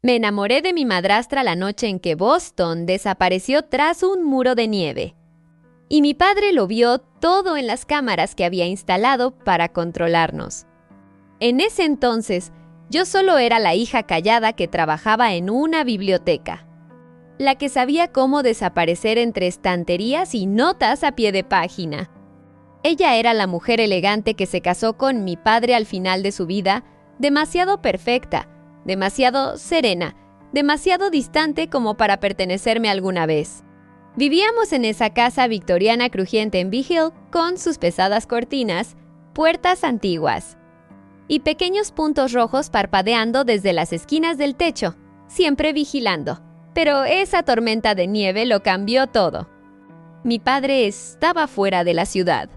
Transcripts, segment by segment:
Me enamoré de mi madrastra la noche en que Boston desapareció tras un muro de nieve. Y mi padre lo vio todo en las cámaras que había instalado para controlarnos. En ese entonces, yo solo era la hija callada que trabajaba en una biblioteca, la que sabía cómo desaparecer entre estanterías y notas a pie de página. Ella era la mujer elegante que se casó con mi padre al final de su vida, demasiado perfecta, demasiado serena, demasiado distante como para pertenecerme alguna vez. Vivíamos en esa casa victoriana crujiente en Bee Hill con sus pesadas cortinas, puertas antiguas y pequeños puntos rojos parpadeando desde las esquinas del techo, siempre vigilando. Pero esa tormenta de nieve lo cambió todo. Mi padre estaba fuera de la ciudad.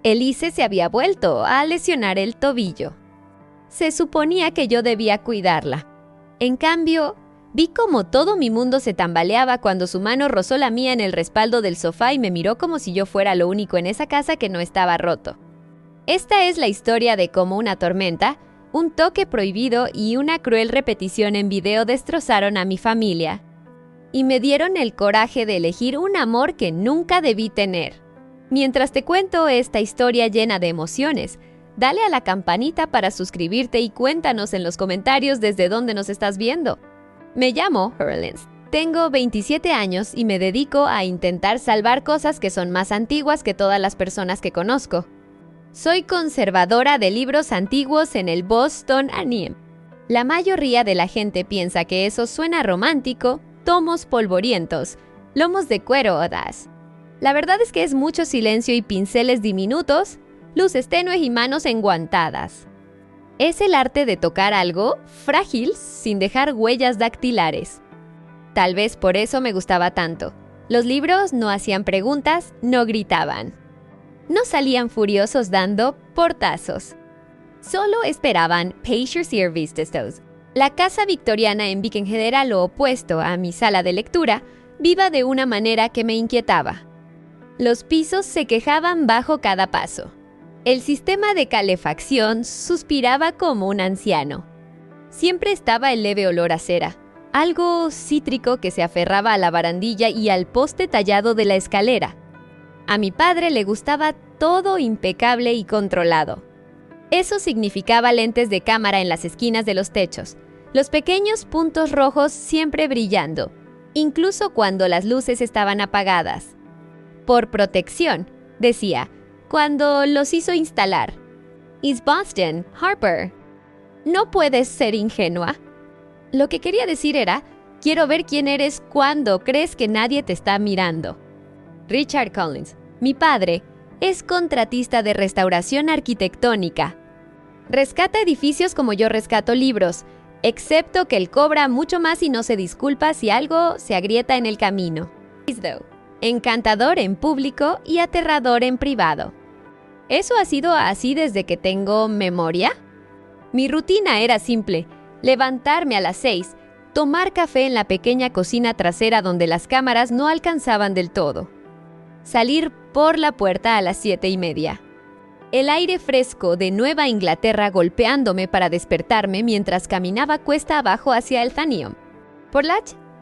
Elise se había vuelto a lesionar el tobillo. Se suponía que yo debía cuidarla. En cambio, vi cómo todo mi mundo se tambaleaba cuando su mano rozó la mía en el respaldo del sofá y me miró como si yo fuera lo único en esa casa que no estaba roto. Esta es la historia de cómo una tormenta, un toque prohibido y una cruel repetición en video destrozaron a mi familia. Y me dieron el coraje de elegir un amor que nunca debí tener. Mientras te cuento esta historia llena de emociones, dale a la campanita para suscribirte y cuéntanos en los comentarios desde dónde nos estás viendo. Me llamo Hurlins. Tengo 27 años y me dedico a intentar salvar cosas que son más antiguas que todas las personas que conozco. Soy conservadora de libros antiguos en el Bostonian. La mayoría de la gente piensa que eso suena romántico, tomos polvorientos, lomos de cuero odas. La verdad es que es mucho silencio y pinceles diminutos, luces tenues y manos enguantadas. Es el arte de tocar algo frágil sin dejar huellas dactilares. Tal vez por eso me gustaba tanto. Los libros no hacían preguntas, no gritaban. No salían furiosos dando portazos. Solo esperaban pace your service testos. La casa victoriana en Beacon Head era lo opuesto a mi sala de lectura, viva de una manera que me inquietaba. Los pisos se quejaban bajo cada paso. El sistema de calefacción suspiraba como un anciano. Siempre estaba el leve olor a cera, algo cítrico que se aferraba a la barandilla y al poste tallado de la escalera. A mi padre le gustaba todo impecable y controlado. Eso significaba lentes de cámara en las esquinas de los techos, los pequeños puntos rojos siempre brillando, incluso cuando las luces estaban apagadas. Por protección, decía, cuando los hizo instalar. Is Boston, Harper. No puedes ser ingenua. Lo que quería decir era, quiero ver quién eres cuando crees que nadie te está mirando. Richard Collins, mi padre, es contratista de restauración arquitectónica. Rescata edificios como yo rescato libros, excepto que él cobra mucho más y no se disculpa si algo se agrieta en el camino. Encantador en público y aterrador en privado. ¿Eso ha sido así desde que tengo memoria? Mi rutina era simple: levantarme a las 6, tomar café en la pequeña cocina trasera donde las cámaras no alcanzaban del todo, salir por la puerta a las 7:30. El aire fresco de Nueva Inglaterra golpeándome para despertarme mientras caminaba cuesta abajo hacia el Athenaeum. Por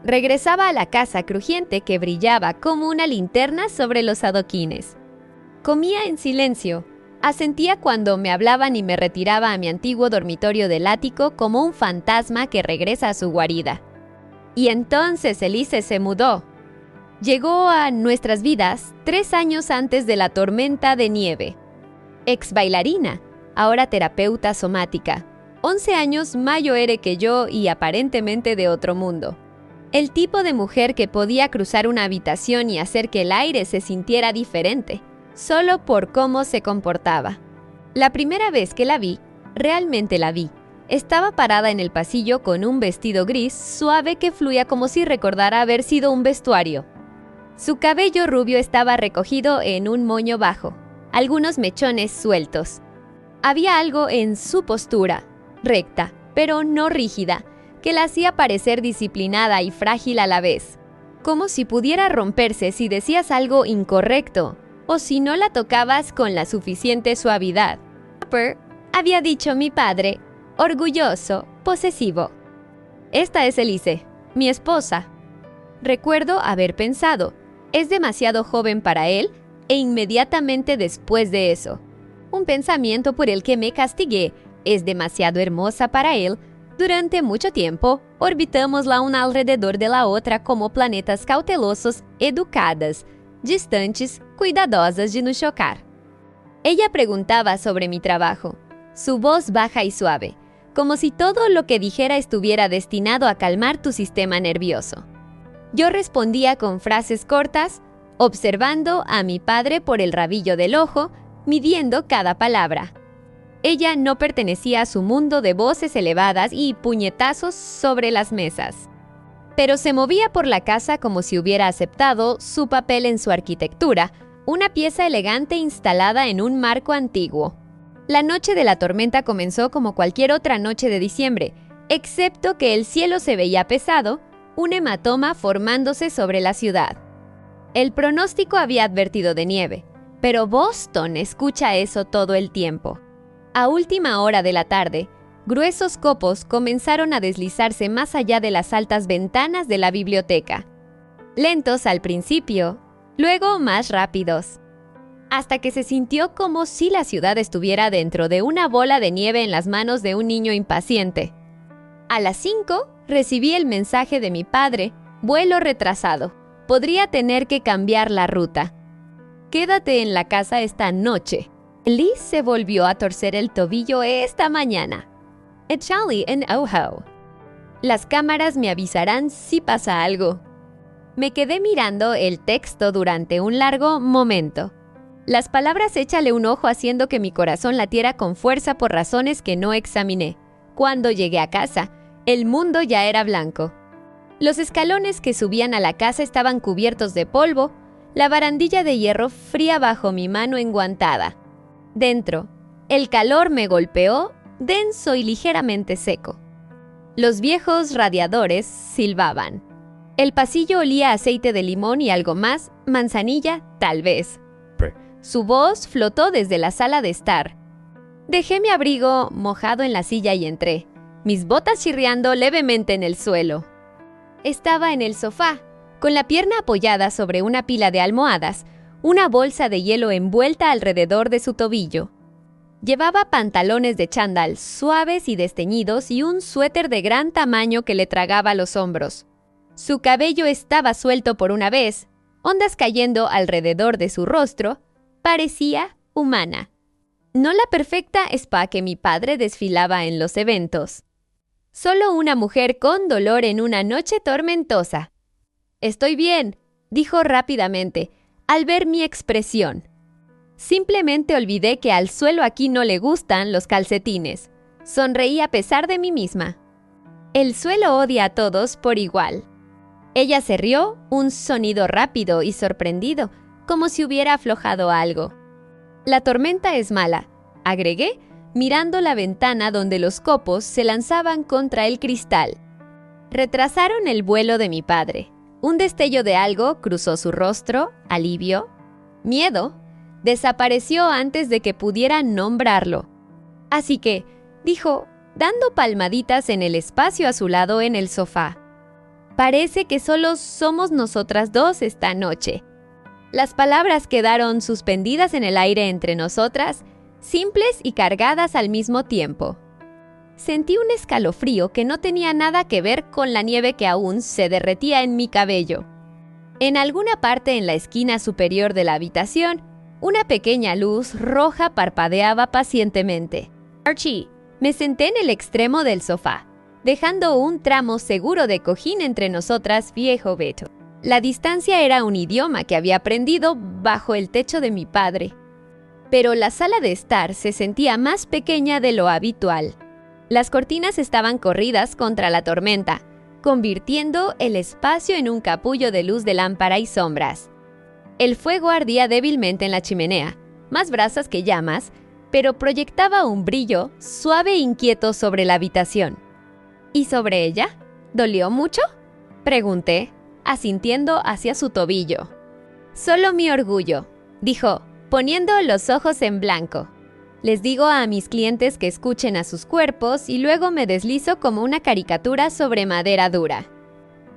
regresaba a la casa crujiente que brillaba como una linterna sobre los adoquines. Comía en silencio. Asentía cuando me hablaban y me retiraba a mi antiguo dormitorio del ático como un fantasma que regresa a su guarida. Y entonces Elise se mudó. Llegó a nuestras vidas 3 años antes de la tormenta de nieve. Ex bailarina, ahora terapeuta somática. 11 años mayor que yo y aparentemente de otro mundo. El tipo de mujer que podía cruzar una habitación y hacer que el aire se sintiera diferente, solo por cómo se comportaba. La primera vez que la vi, realmente la vi, estaba parada en el pasillo con un vestido gris suave que fluía como si recordara haber sido un vestuario. Su cabello rubio estaba recogido en un moño bajo, algunos mechones sueltos. Había algo en su postura, recta, pero no rígida, que la hacía parecer disciplinada y frágil a la vez, como si pudiera romperse si decías algo incorrecto o si no la tocabas con la suficiente suavidad. Harper, había dicho mi padre, orgulloso, posesivo. Esta es Elise, mi esposa. Recuerdo haber pensado, es demasiado joven para él, e inmediatamente después de eso, un pensamiento por el que me castigué, es demasiado hermosa para él. Durante mucho tiempo, orbitamos la una alrededor de la otra como planetas cautelosos, educadas, distantes, cuidadosas de no chocar. Ella preguntaba sobre mi trabajo, su voz baja y suave, como si todo lo que dijera estuviera destinado a calmar tu sistema nervioso. Yo respondía con frases cortas, observando a mi padre por el rabillo del ojo, midiendo cada palabra. Ella no pertenecía a su mundo de voces elevadas y puñetazos sobre las mesas, pero se movía por la casa como si hubiera aceptado su papel en su arquitectura, una pieza elegante instalada en un marco antiguo. La noche de la tormenta comenzó como cualquier otra noche de diciembre, excepto que el cielo se veía pesado, un hematoma formándose sobre la ciudad. El pronóstico había advertido de nieve, pero Boston escucha eso todo el tiempo. A última hora de la tarde, gruesos copos comenzaron a deslizarse más allá de las altas ventanas de la biblioteca. Lentos al principio, luego más rápidos, hasta que se sintió como si la ciudad estuviera dentro de una bola de nieve en las manos de un niño impaciente. A las 5 recibí el mensaje de mi padre, vuelo retrasado, podría tener que cambiar la ruta. Quédate en la casa esta noche. Liz se volvió a torcer el tobillo esta mañana. Échale en ojo. Las cámaras me avisarán si pasa algo. Me quedé mirando el texto durante un largo momento. Las palabras échale un ojo haciendo que mi corazón latiera con fuerza por razones que no examiné. Cuando llegué a casa, el mundo ya era blanco. Los escalones que subían a la casa estaban cubiertos de polvo, la barandilla de hierro fría bajo mi mano enguantada. Dentro, el calor me golpeó, denso y ligeramente seco. Los viejos radiadores silbaban. El pasillo olía a aceite de limón y algo más, manzanilla, tal vez. Su voz flotó desde la sala de estar. Dejé mi abrigo mojado en la silla y entré, mis botas chirriando levemente en el suelo. Estaba en el sofá, con la pierna apoyada sobre una pila de almohadas, una bolsa de hielo envuelta alrededor de su tobillo. Llevaba pantalones de chándal suaves y desteñidos y un suéter de gran tamaño que le tragaba los hombros. Su cabello estaba suelto por una vez, ondas cayendo alrededor de su rostro, parecía humana. No la perfecta spa que mi padre desfilaba en los eventos. Solo una mujer con dolor en una noche tormentosa. «Estoy bien», dijo rápidamente, al ver mi expresión. Simplemente olvidé que al suelo aquí no le gustan los calcetines. Sonreí a pesar de mí misma. El suelo odia a todos por igual. Ella se rió, un sonido rápido y sorprendido, como si hubiera aflojado algo. «La tormenta es mala», agregué, mirando la ventana donde los copos se lanzaban contra el cristal. Retrasaron el vuelo de mi padre. Un destello de algo cruzó su rostro, alivio, miedo. Desapareció antes de que pudiera nombrarlo. Así que, dijo, dando palmaditas en el espacio a su lado en el sofá. «Parece que solo somos nosotras dos esta noche». Las palabras quedaron suspendidas en el aire entre nosotras, simples y cargadas al mismo tiempo. Sentí un escalofrío que no tenía nada que ver con la nieve que aún se derretía en mi cabello. En alguna parte en la esquina superior de la habitación, una pequeña luz roja parpadeaba pacientemente. «Archie», me senté en el extremo del sofá, dejando un tramo seguro de cojín entre nosotras, viejo Beto. La distancia era un idioma que había aprendido bajo el techo de mi padre. Pero la sala de estar se sentía más pequeña de lo habitual. Las cortinas estaban corridas contra la tormenta, convirtiendo el espacio en un capullo de luz de lámpara y sombras. El fuego ardía débilmente en la chimenea, más brasas que llamas, pero proyectaba un brillo suave e inquieto sobre la habitación. ¿Y sobre ella? ¿Dolió mucho?, pregunté, asintiendo hacia su tobillo. «Solo mi orgullo», dijo, poniendo los ojos en blanco. Les digo a mis clientes que escuchen a sus cuerpos y luego me deslizo como una caricatura sobre madera dura.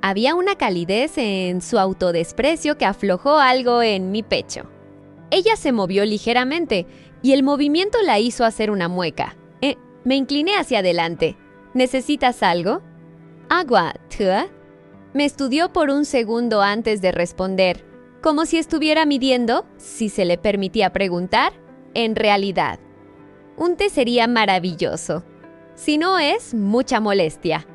Había una calidez en su autodesprecio que aflojó algo en mi pecho. Ella se movió ligeramente y el movimiento la hizo hacer una mueca. Me incliné hacia adelante. ¿Necesitas algo? Agua, ¿tú? Me estudió por un segundo antes de responder, como si estuviera midiendo, si se le permitía preguntar, en realidad. Un té sería maravilloso. Si no es, mucha molestia.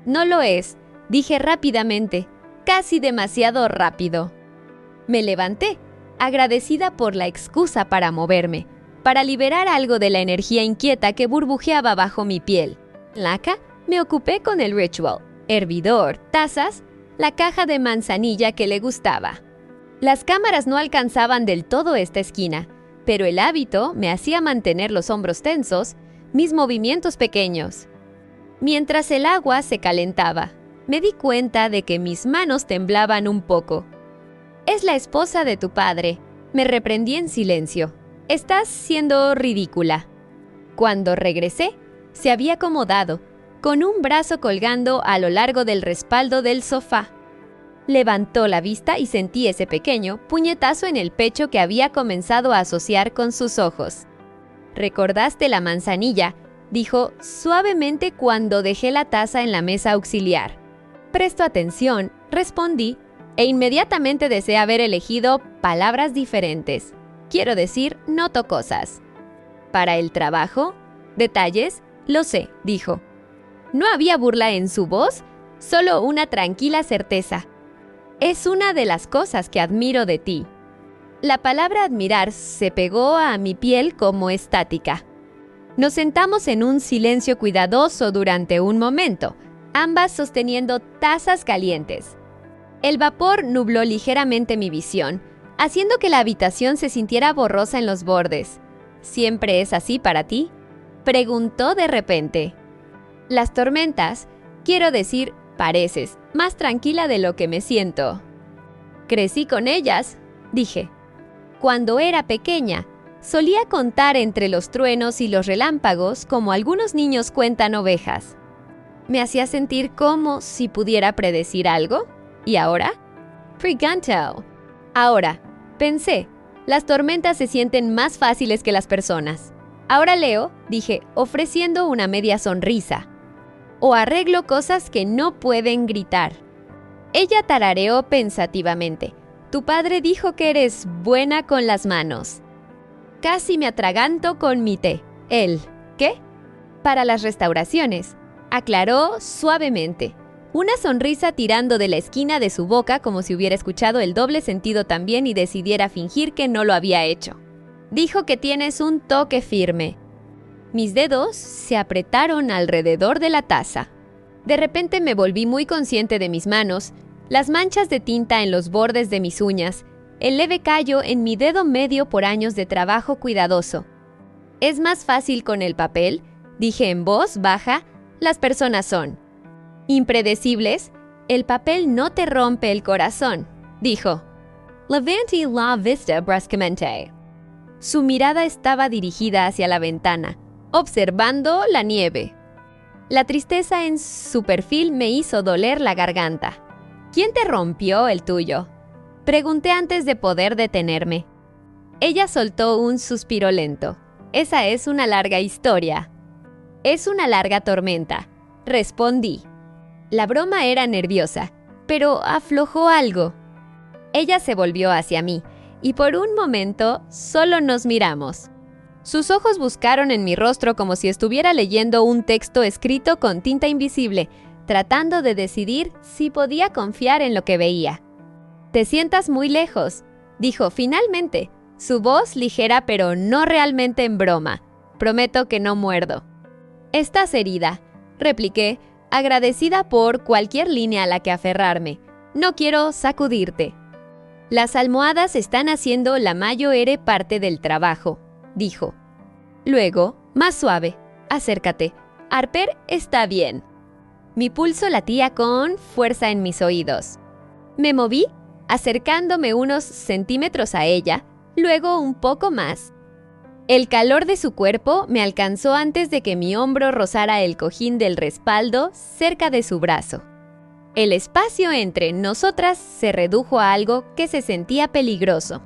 No lo es, dije rápidamente, casi demasiado rápido. Me levanté, agradecida por la excusa para moverme, para liberar algo de la energía inquieta que burbujeaba bajo mi piel. Laca, me ocupé con el ritual, hervidor, tazas, la caja de manzanilla que le gustaba. Las cámaras no alcanzaban del todo esta esquina, pero el hábito me hacía mantener los hombros tensos, mis movimientos pequeños. Mientras el agua se calentaba, me di cuenta de que mis manos temblaban un poco. «Es la esposa de tu padre», me reprendí en silencio. «Estás siendo ridícula». Cuando regresé, se había acomodado, con un brazo colgando a lo largo del respaldo del sofá. Levantó la vista y sentí ese pequeño puñetazo en el pecho que había comenzado a asociar con sus ojos. «¿Recordaste la manzanilla?», dijo suavemente cuando dejé la taza en la mesa auxiliar. «Presto atención», respondí, e inmediatamente deseé haber elegido palabras diferentes. Quiero decir, noto cosas. «¿Para el trabajo? ¿Detalles? Lo sé», dijo. No había burla en su voz, solo una tranquila certeza. «Es una de las cosas que admiro de ti». La palabra admirar se pegó a mi piel como estática. Nos sentamos en un silencio cuidadoso durante un momento, ambas sosteniendo tazas calientes. El vapor nubló ligeramente mi visión, haciendo que la habitación se sintiera borrosa en los bordes. «¿Siempre es así para ti?», preguntó de repente. «Las tormentas, quiero decir, pareces más tranquila de lo que me siento». «Crecí con ellas», dije. «Cuando era pequeña, solía contar entre los truenos y los relámpagos como algunos niños cuentan ovejas. Me hacía sentir como si pudiera predecir algo. ¿Y ahora?» «Pregunto». «Ahora», pensé, «las tormentas se sienten más fáciles que las personas». «Ahora leo», dije, ofreciendo una media sonrisa. «O arreglo cosas que no pueden gritar». Ella tarareó pensativamente. «Tu padre dijo que eres buena con las manos». Casi me atraganto con mi té. Él, ¿qué? «Para las restauraciones», aclaró suavemente, una sonrisa tirando de la esquina de su boca como si hubiera escuchado el doble sentido también y decidiera fingir que no lo había hecho. «Dijo que tienes un toque firme». Mis dedos se apretaron alrededor de la taza. De repente me volví muy consciente de mis manos, las manchas de tinta en los bordes de mis uñas, el leve callo en mi dedo medio por años de trabajo cuidadoso. «Es más fácil con el papel», dije en voz baja, «las personas son impredecibles, el papel no te rompe el corazón», dijo. «Levanté la vista bruscamente». Su mirada estaba dirigida hacia la ventana, observando la nieve. La tristeza en su perfil me hizo doler la garganta. «¿Quién te rompió el tuyo?», pregunté antes de poder detenerme. Ella soltó un suspiro lento. «Esa es una larga historia». «Es una larga tormenta», respondí. La broma era nerviosa, pero aflojó algo. Ella se volvió hacia mí, y por un momento solo nos miramos. Sus ojos buscaron en mi rostro como si estuviera leyendo un texto escrito con tinta invisible, tratando de decidir si podía confiar en lo que veía. «Te sientas muy lejos», dijo finalmente, su voz ligera pero no realmente en broma. «Prometo que no muerdo». «Estás herida», repliqué, agradecida por cualquier línea a la que aferrarme. «No quiero sacudirte». «Las almohadas están haciendo la mayor parte del trabajo», dijo. Luego, más suave, «acércate. Harper está bien». Mi pulso latía con fuerza en mis oídos. Me moví, acercándome unos centímetros a ella, luego un poco más. El calor de su cuerpo me alcanzó antes de que mi hombro rozara el cojín del respaldo cerca de su brazo. El espacio entre nosotras se redujo a algo que se sentía peligroso.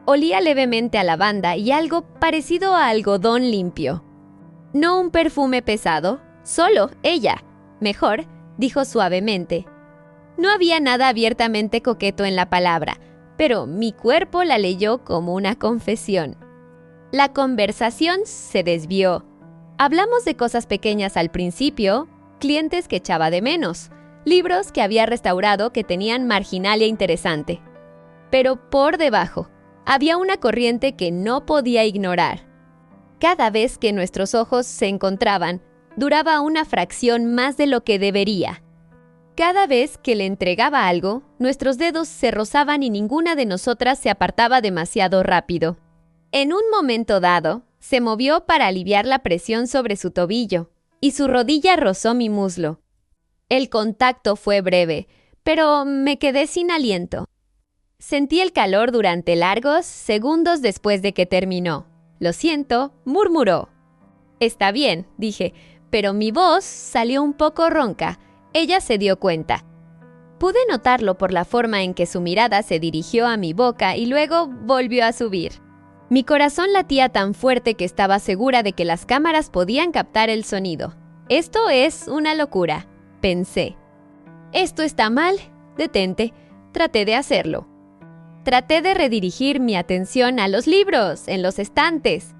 Olía levemente a lavanda y algo parecido a algodón limpio. No un perfume pesado, solo ella. Mejor, dijo suavemente. No había nada abiertamente coqueto en la palabra, pero mi cuerpo la leyó como una confesión. La conversación se desvió. Hablamos de cosas pequeñas al principio, clientes que echaba de menos, libros que había restaurado que tenían marginalia interesante. Pero por debajo, había una corriente que no podía ignorar. Cada vez que nuestros ojos se encontraban, duraba una fracción más de lo que debería. Cada vez que le entregaba algo, nuestros dedos se rozaban y ninguna de nosotras se apartaba demasiado rápido. En un momento dado, se movió para aliviar la presión sobre su tobillo, y su rodilla rozó mi muslo. El contacto fue breve, pero me quedé sin aliento. Sentí el calor durante largos segundos después de que terminó. «Lo siento», murmuró. «Está bien», dije, pero mi voz salió un poco ronca. Ella se dio cuenta. Pude notarlo por la forma en que su mirada se dirigió a mi boca y luego volvió a subir. Mi corazón latía tan fuerte que estaba segura de que las cámaras podían captar el sonido. «Esto es una locura», pensé. «Esto está mal, detente». Traté de hacerlo. Traté de redirigir mi atención a los libros, en los estantes,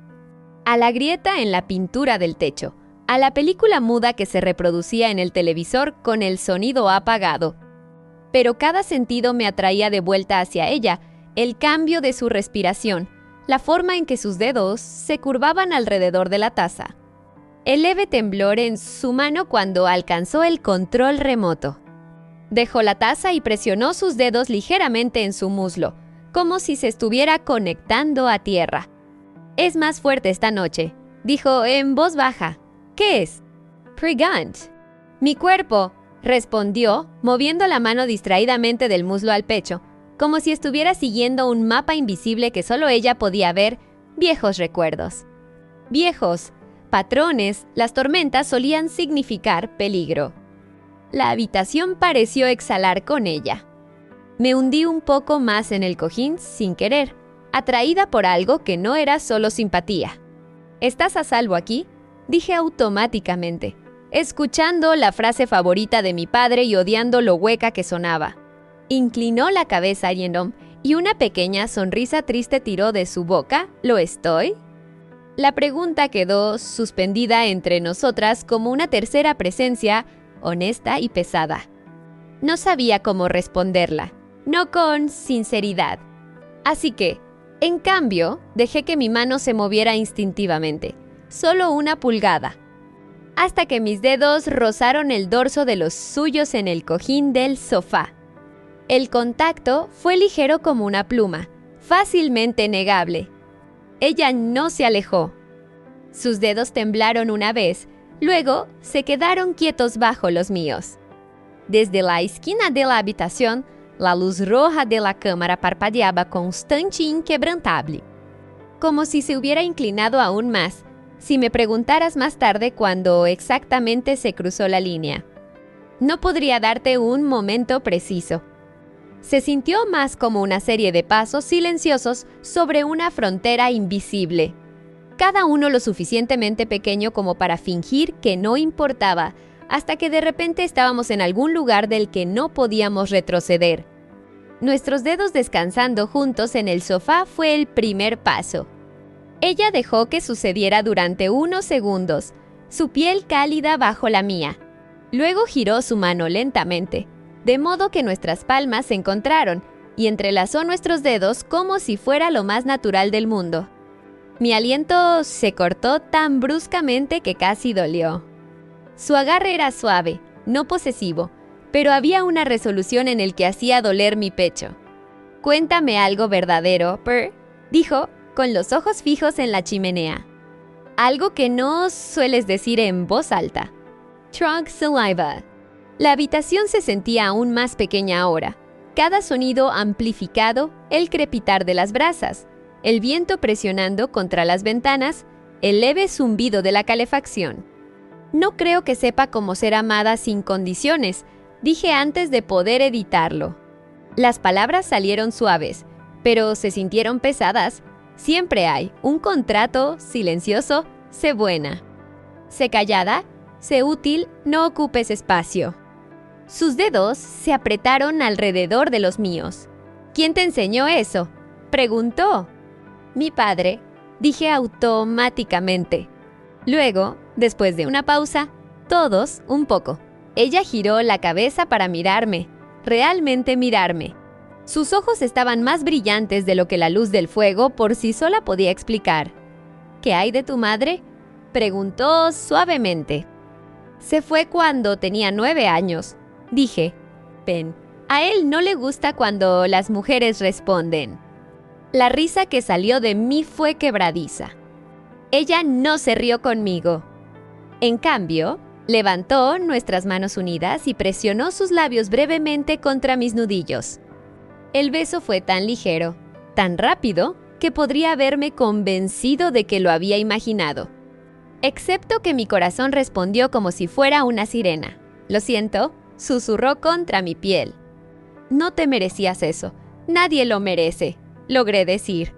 a la grieta en la pintura del techo, a la película muda que se reproducía en el televisor con el sonido apagado. Pero cada sentido me atraía de vuelta hacia ella, el cambio de su respiración, la forma en que sus dedos se curvaban alrededor de la taza. El leve temblor en su mano cuando alcanzó el control remoto. Dejó la taza y presionó sus dedos ligeramente en su muslo, como si se estuviera conectando a tierra. «Es más fuerte esta noche», dijo en voz baja. «¿Qué es?» «Pregant». «Mi cuerpo», respondió, moviendo la mano distraídamente del muslo al pecho, como si estuviera siguiendo un mapa invisible que solo ella podía ver, viejos recuerdos. Viejos, patrones, las tormentas solían significar peligro. La habitación pareció exhalar con ella. Me hundí un poco más en el cojín sin querer, atraída por algo que no era solo simpatía. «¿Estás a salvo aquí?», dije automáticamente, escuchando la frase favorita de mi padre y odiando lo hueca que sonaba. Inclinó la cabeza Yenom y una pequeña sonrisa triste tiró de su boca. «¿Lo estoy?». La pregunta quedó suspendida entre nosotras como una tercera presencia, honesta y pesada. No sabía cómo responderla, no con sinceridad. Así que, en cambio, dejé que mi mano se moviera instintivamente, solo una pulgada, hasta que mis dedos rozaron el dorso de los suyos en el cojín del sofá. El contacto fue ligero como una pluma, fácilmente negable. Ella no se alejó. Sus dedos temblaron una vez, luego se quedaron quietos bajo los míos. Desde la esquina de la habitación, la luz roja de la cámara parpadeaba constante e inquebrantable, como si se hubiera inclinado aún más, si me preguntaras más tarde cuándo exactamente se cruzó la línea. No podría darte un momento preciso. Se sintió más como una serie de pasos silenciosos sobre una frontera invisible, cada uno lo suficientemente pequeño como para fingir que no importaba, hasta que de repente estábamos en algún lugar del que no podíamos retroceder. Nuestros dedos descansando juntos en el sofá fue el primer paso. Ella dejó que sucediera durante unos segundos, su piel cálida bajo la mía. Luego giró su mano lentamente, de modo que nuestras palmas se encontraron y entrelazó nuestros dedos como si fuera lo más natural del mundo. Mi aliento se cortó tan bruscamente que casi dolió. Su agarre era suave, no posesivo, pero había una resolución en el que hacía doler mi pecho. «Cuéntame algo verdadero, Per», dijo, con los ojos fijos en la chimenea. «Algo que no sueles decir en voz alta». «Trunk saliva». La habitación se sentía aún más pequeña ahora. Cada sonido amplificado, el crepitar de las brasas. el viento presionando contra las ventanas, el leve zumbido de la calefacción. No creo que sepa cómo ser amada sin condiciones, dije antes de poder editarlo. Las palabras salieron suaves, pero se sintieron pesadas. Siempre hay un contrato silencioso, sé buena. Sé callada, sé útil, no ocupes espacio. Sus dedos se apretaron alrededor de los míos. ¿Quién te enseñó eso?, preguntó. Mi padre, dije automáticamente. Luego, después de una pausa, todos un poco. Ella giró la cabeza para mirarme, realmente mirarme. Sus ojos estaban más brillantes de lo que la luz del fuego por sí sola podía explicar. ¿Qué hay de tu madre?, preguntó suavemente. Se fue cuando tenía 9 años, dije. Pen, a él no le gusta cuando las mujeres responden. La risa que salió de mí fue quebradiza. Ella no se rió conmigo. En cambio, levantó nuestras manos unidas y presionó sus labios brevemente contra mis nudillos. El beso fue tan ligero, tan rápido, que podría haberme convencido de que lo había imaginado. Excepto que mi corazón respondió como si fuera una sirena. Lo siento, susurró contra mi piel. No te merecías eso. Nadie lo merece, logré decir.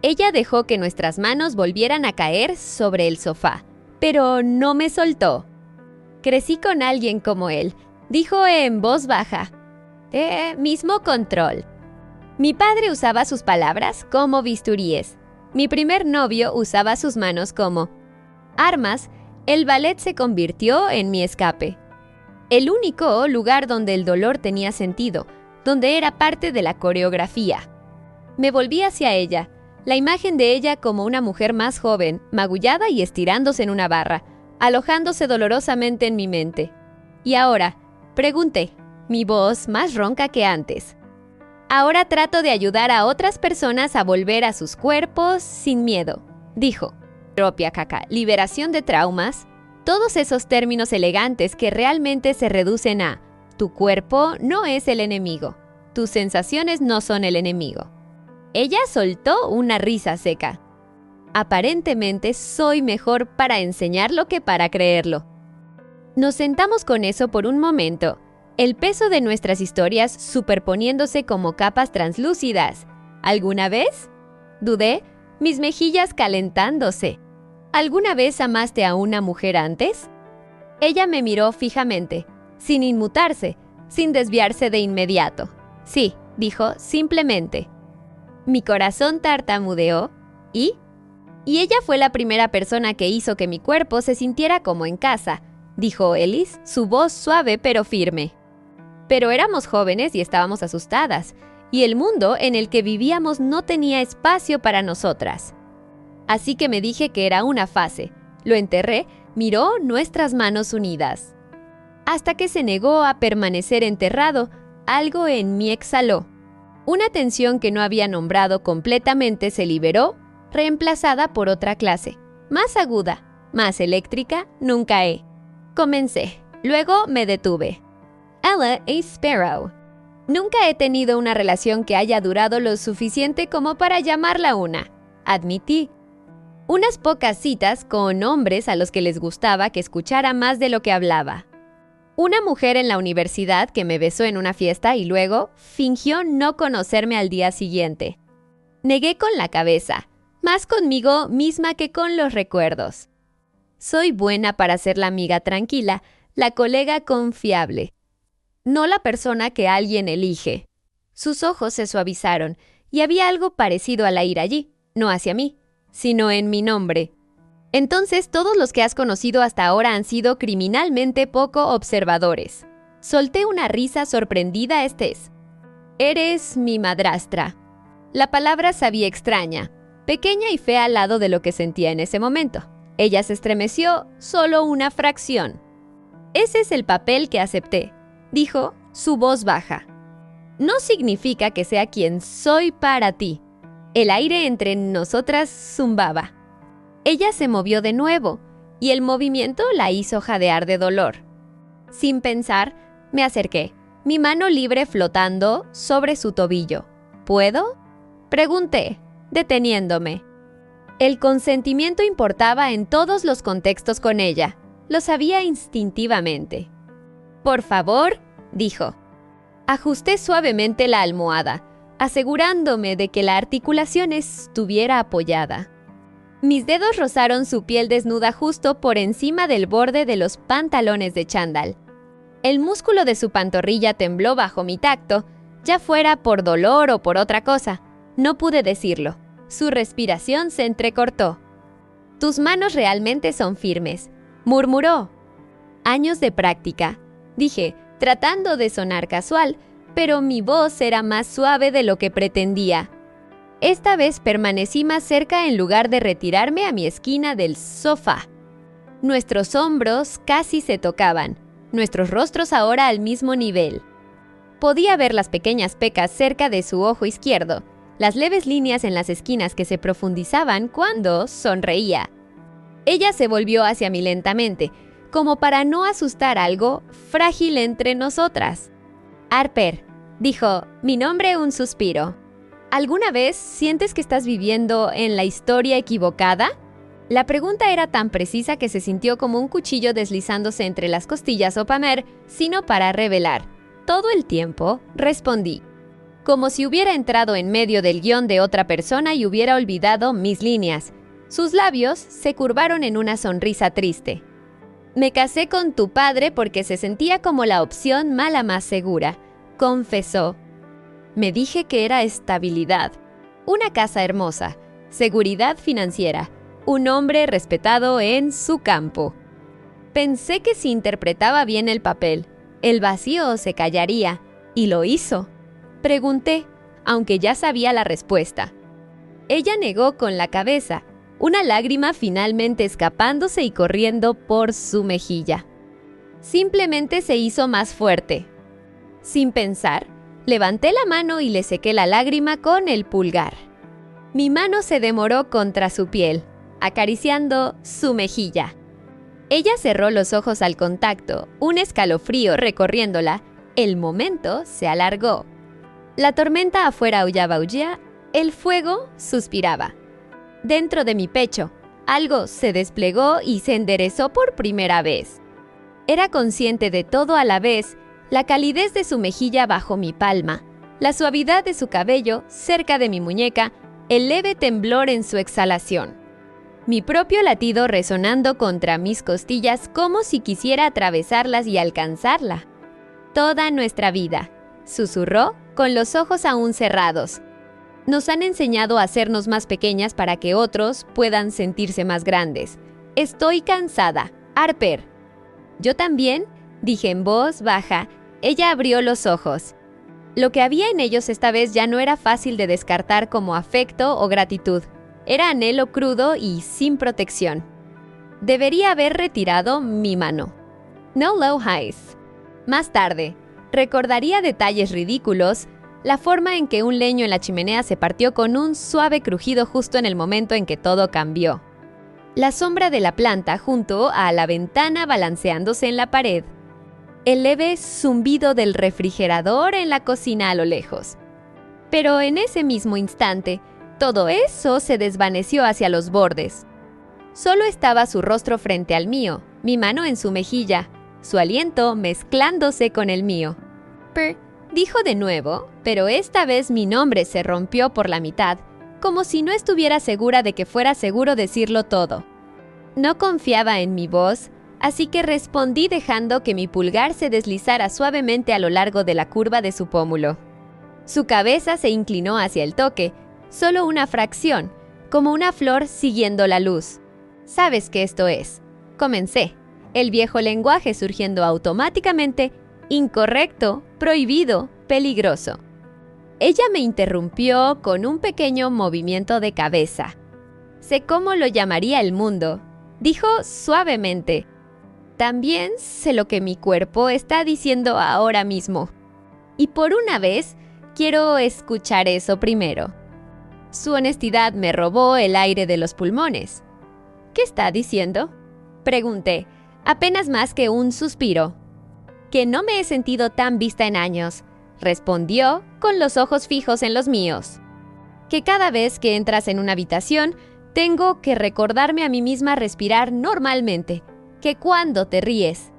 Ella dejó que nuestras manos volvieran a caer sobre el sofá, pero no me soltó. Crecí con alguien como él, dijo en voz baja. Mismo control. Mi padre usaba sus palabras como bisturíes. Mi primer novio usaba sus manos como armas. El ballet se convirtió en mi escape. El único lugar donde el dolor tenía sentido, donde era parte de la coreografía. Me volví hacia ella, la imagen de ella como una mujer más joven, magullada y estirándose en una barra, alojándose dolorosamente en mi mente. Y ahora, pregunté, mi voz más ronca que antes. Ahora trato de ayudar a otras personas a volver a sus cuerpos sin miedo, dijo. Propia caca, liberación de traumas, todos esos términos elegantes que realmente se reducen a tu cuerpo no es el enemigo, tus sensaciones no son el enemigo. Ella soltó una risa seca. Aparentemente soy mejor para enseñarlo que para creerlo. Nos sentamos con eso por un momento, el peso de nuestras historias superponiéndose como capas translúcidas. ¿Alguna vez? Dudé, mis mejillas calentándose. ¿Alguna vez amaste a una mujer antes? Ella me miró fijamente, sin inmutarse, sin desviarse de inmediato. Sí, dijo simplemente. Mi corazón tartamudeó y ella fue la primera persona que hizo que mi cuerpo se sintiera como en casa, dijo Ellis, su voz suave pero firme. Pero éramos jóvenes y estábamos asustadas, y el mundo en el que vivíamos no tenía espacio para nosotras. Así que me dije que era una fase. Lo enterré, miró nuestras manos unidas. Hasta que se negó a permanecer enterrado, algo en mí exhaló. Una tensión que no había nombrado completamente se liberó, reemplazada por otra clase, más aguda, más eléctrica, nunca he. Comencé, luego me detuve. Ella A. Sparrow. Nunca he tenido una relación que haya durado lo suficiente como para llamarla una, admití. Unas pocas citas con hombres a los que les gustaba que escuchara más de lo que hablaba. Una mujer en la universidad que me besó en una fiesta y luego fingió no conocerme al día siguiente. Negué con la cabeza, más conmigo misma que con los recuerdos. Soy buena para ser la amiga tranquila, la colega confiable, no la persona que alguien elige. Sus ojos se suavizaron y había algo parecido a la ira allí, no hacia mí, sino en mi nombre. Entonces todos los que has conocido hasta ahora han sido criminalmente poco observadores. Solté una risa sorprendida estés. Eres mi madrastra. La palabra sabía extraña, pequeña y fea al lado de lo que sentía en ese momento. Ella se estremeció solo una fracción. Ese es el papel que acepté, dijo, su voz baja. No significa que sea quien soy para ti. El aire entre nosotras zumbaba. Ella se movió de nuevo, y el movimiento la hizo jadear de dolor. Sin pensar, me acerqué, mi mano libre flotando sobre su tobillo. ¿Puedo?, pregunté, deteniéndome. El consentimiento importaba en todos los contextos con ella. Lo sabía instintivamente. «Por favor», dijo. Ajusté suavemente la almohada, asegurándome de que la articulación estuviera apoyada. Mis dedos rozaron su piel desnuda justo por encima del borde de los pantalones de chándal. El músculo de su pantorrilla tembló bajo mi tacto, ya fuera por dolor o por otra cosa. No pude decirlo. Su respiración se entrecortó. «Tus manos realmente son firmes», murmuró. «Años de práctica», dije, tratando de sonar casual, pero mi voz era más suave de lo que pretendía. Esta vez permanecí más cerca en lugar de retirarme a mi esquina del sofá. Nuestros hombros casi se tocaban, nuestros rostros ahora al mismo nivel. Podía ver las pequeñas pecas cerca de su ojo izquierdo, las leves líneas en las esquinas que se profundizaban cuando sonreía. Ella se volvió hacia mí lentamente, como para no asustar algo frágil entre nosotras. «Harper», dijo, mi nombre un suspiro. «¿Alguna vez sientes que estás viviendo en la historia equivocada?» La pregunta era tan precisa que se sintió como un cuchillo deslizándose entre las costillas o Pamer, sino para revelar. «Todo el tiempo», respondí, como si hubiera entrado en medio del guión de otra persona y hubiera olvidado mis líneas. Sus labios se curvaron en una sonrisa triste. «Me casé con tu padre porque se sentía como la opción mala más segura», confesó. Me dije que era estabilidad, una casa hermosa, seguridad financiera, un hombre respetado en su campo. Pensé que si interpretaba bien el papel, el vacío se callaría, y lo hizo. Pregunté, aunque ya sabía la respuesta. Ella negó con la cabeza, una lágrima finalmente escapándose y corriendo por su mejilla. Simplemente se hizo más fuerte. Sin pensar, levanté la mano y le sequé la lágrima con el pulgar. Mi mano se demoró contra su piel, acariciando su mejilla. Ella cerró los ojos al contacto, un escalofrío recorriéndola. El momento se alargó. La tormenta afuera aullaba, el fuego suspiraba. Dentro de mi pecho, algo se desplegó y se enderezó por primera vez. Era consciente de todo a la vez, la calidez de su mejilla bajo mi palma, la suavidad de su cabello cerca de mi muñeca, el leve temblor en su exhalación. Mi propio latido resonando contra mis costillas como si quisiera atravesarlas y alcanzarla. «Toda nuestra vida», susurró con los ojos aún cerrados. «Nos han enseñado a hacernos más pequeñas para que otros puedan sentirse más grandes. Estoy cansada, Harper». «Yo también», dije en voz baja. Ella abrió los ojos. Lo que había en ellos esta vez ya no era fácil de descartar como afecto o gratitud. Era anhelo crudo y sin protección. Debería haber retirado mi mano. No low highs. Más tarde, recordaría detalles ridículos, la forma en que un leño en la chimenea se partió con un suave crujido justo en el momento en que todo cambió. La sombra de la planta junto a la ventana balanceándose en la pared. El leve zumbido del refrigerador en la cocina a lo lejos. Pero en ese mismo instante, todo eso se desvaneció hacia los bordes. Solo estaba su rostro frente al mío, mi mano en su mejilla, su aliento mezclándose con el mío. «Per», dijo de nuevo, pero esta vez mi nombre se rompió por la mitad, como si no estuviera segura de que fuera seguro decirlo todo. No confiaba en mi voz, así que respondí dejando que mi pulgar se deslizara suavemente a lo largo de la curva de su pómulo. Su cabeza se inclinó hacia el toque, solo una fracción, como una flor siguiendo la luz. «¿Sabes qué esto es?», comencé, el viejo lenguaje surgiendo automáticamente, incorrecto, prohibido, peligroso. Ella me interrumpió con un pequeño movimiento de cabeza. «Sé cómo lo llamaría el mundo», dijo suavemente. «También sé lo que mi cuerpo está diciendo ahora mismo. Y por una vez, quiero escuchar eso primero». Su honestidad me robó el aire de los pulmones. «¿Qué está diciendo?», pregunté, apenas más que un suspiro. «Que no me he sentido tan vista en años», respondió con los ojos fijos en los míos. que cada vez que entras en una habitación, tengo que recordarme a mí misma respirar normalmente, que cuando te ríes.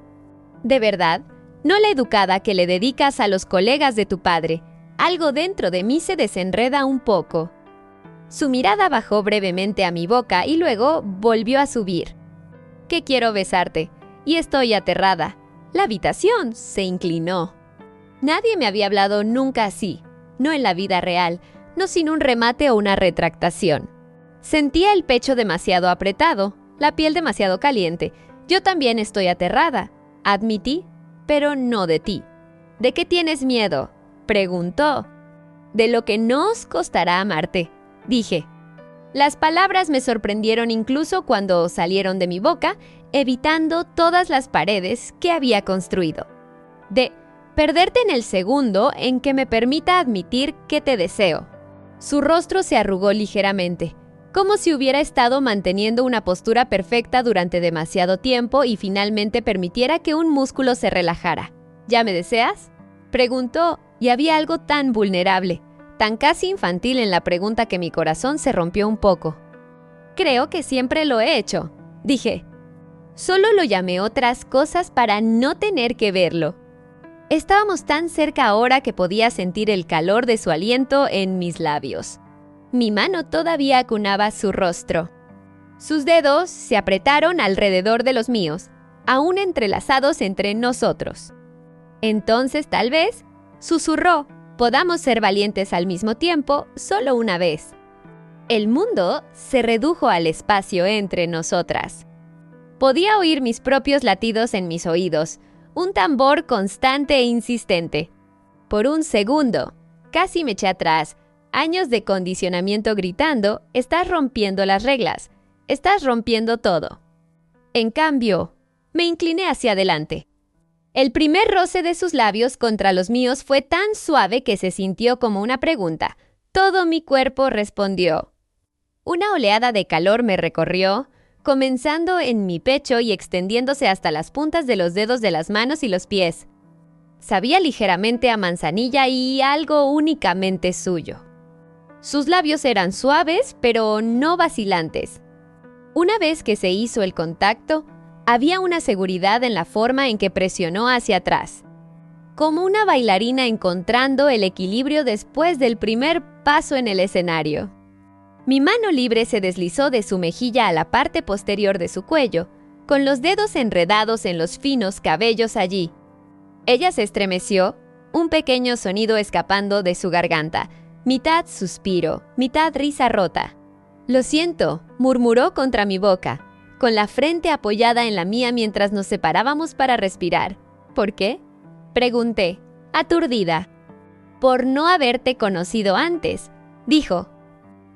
De verdad, no la educada que le dedicas a los colegas de tu padre. Algo dentro de mí se desenreda un poco. Su mirada bajó brevemente a mi boca y luego volvió a subir. Que quiero besarte, y estoy aterrada. La habitación se inclinó. Nadie me había hablado nunca así, no en la vida real, no sin un remate o una retractación. Sentía el pecho demasiado apretado, la piel demasiado caliente. Yo también estoy aterrada, admití, pero no de ti. ¿De qué tienes miedo?, preguntó. De lo que nos costará amarte, dije. Las palabras me sorprendieron incluso cuando salieron de mi boca, evitando todas las paredes que había construido. De perderte en el segundo en que me permita admitir que te deseo. Su rostro se arrugó ligeramente, como si hubiera estado manteniendo una postura perfecta durante demasiado tiempo y finalmente permitiera que un músculo se relajara. ¿Ya me deseas?, preguntó, y había algo tan vulnerable, tan casi infantil en la pregunta que mi corazón se rompió un poco. Creo que siempre lo he hecho, dije. Solo lo llamé otras cosas para no tener que verlo. Estábamos tan cerca ahora que podía sentir el calor de su aliento en mis labios. Mi mano todavía acunaba su rostro. Sus dedos se apretaron alrededor de los míos, aún entrelazados entre nosotros. Entonces, tal vez, susurró, podamos ser valientes al mismo tiempo, solo una vez. El mundo se redujo al espacio entre nosotras. Podía oír mis propios latidos en mis oídos, un tambor constante e insistente. Por un segundo, casi me eché atrás. Años de condicionamiento gritando, estás rompiendo las reglas, estás rompiendo todo. En cambio, me incliné hacia adelante. El primer roce de sus labios contra los míos fue tan suave que se sintió como una pregunta. Todo mi cuerpo respondió. Una oleada de calor me recorrió, comenzando en mi pecho y extendiéndose hasta las puntas de los dedos de las manos y los pies. Sabía ligeramente a manzanilla y algo únicamente suyo. Sus labios eran suaves, pero no vacilantes. Una vez que se hizo el contacto, había una seguridad en la forma en que presionó hacia atrás, como una bailarina encontrando el equilibrio después del primer paso en el escenario. Mi mano libre se deslizó de su mejilla a la parte posterior de su cuello, con los dedos enredados en los finos cabellos allí. Ella se estremeció, un pequeño sonido escapando de su garganta, mitad suspiro, mitad risa rota. «Lo siento», murmuró contra mi boca, con la frente apoyada en la mía mientras nos separábamos para respirar. «¿Por qué?», pregunté, aturdida. «Por no haberte conocido antes», dijo.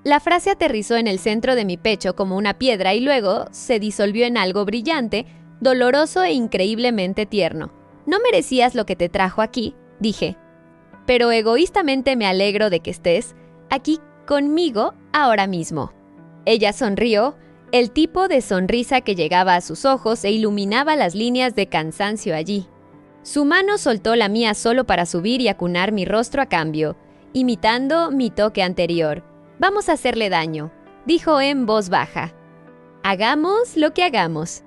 La frase aterrizó en el centro de mi pecho como una piedra y luego se disolvió en algo brillante, doloroso e increíblemente tierno. «No merecías lo que te trajo aquí», dije. «Pero egoístamente me alegro de que estés aquí conmigo ahora mismo». Ella sonrió, el tipo de sonrisa que llegaba a sus ojos e iluminaba las líneas de cansancio allí. Su mano soltó la mía solo para subir y acunar mi rostro a cambio, imitando mi toque anterior. «Vamos a hacerle daño», dijo en voz baja. «Hagamos lo que hagamos».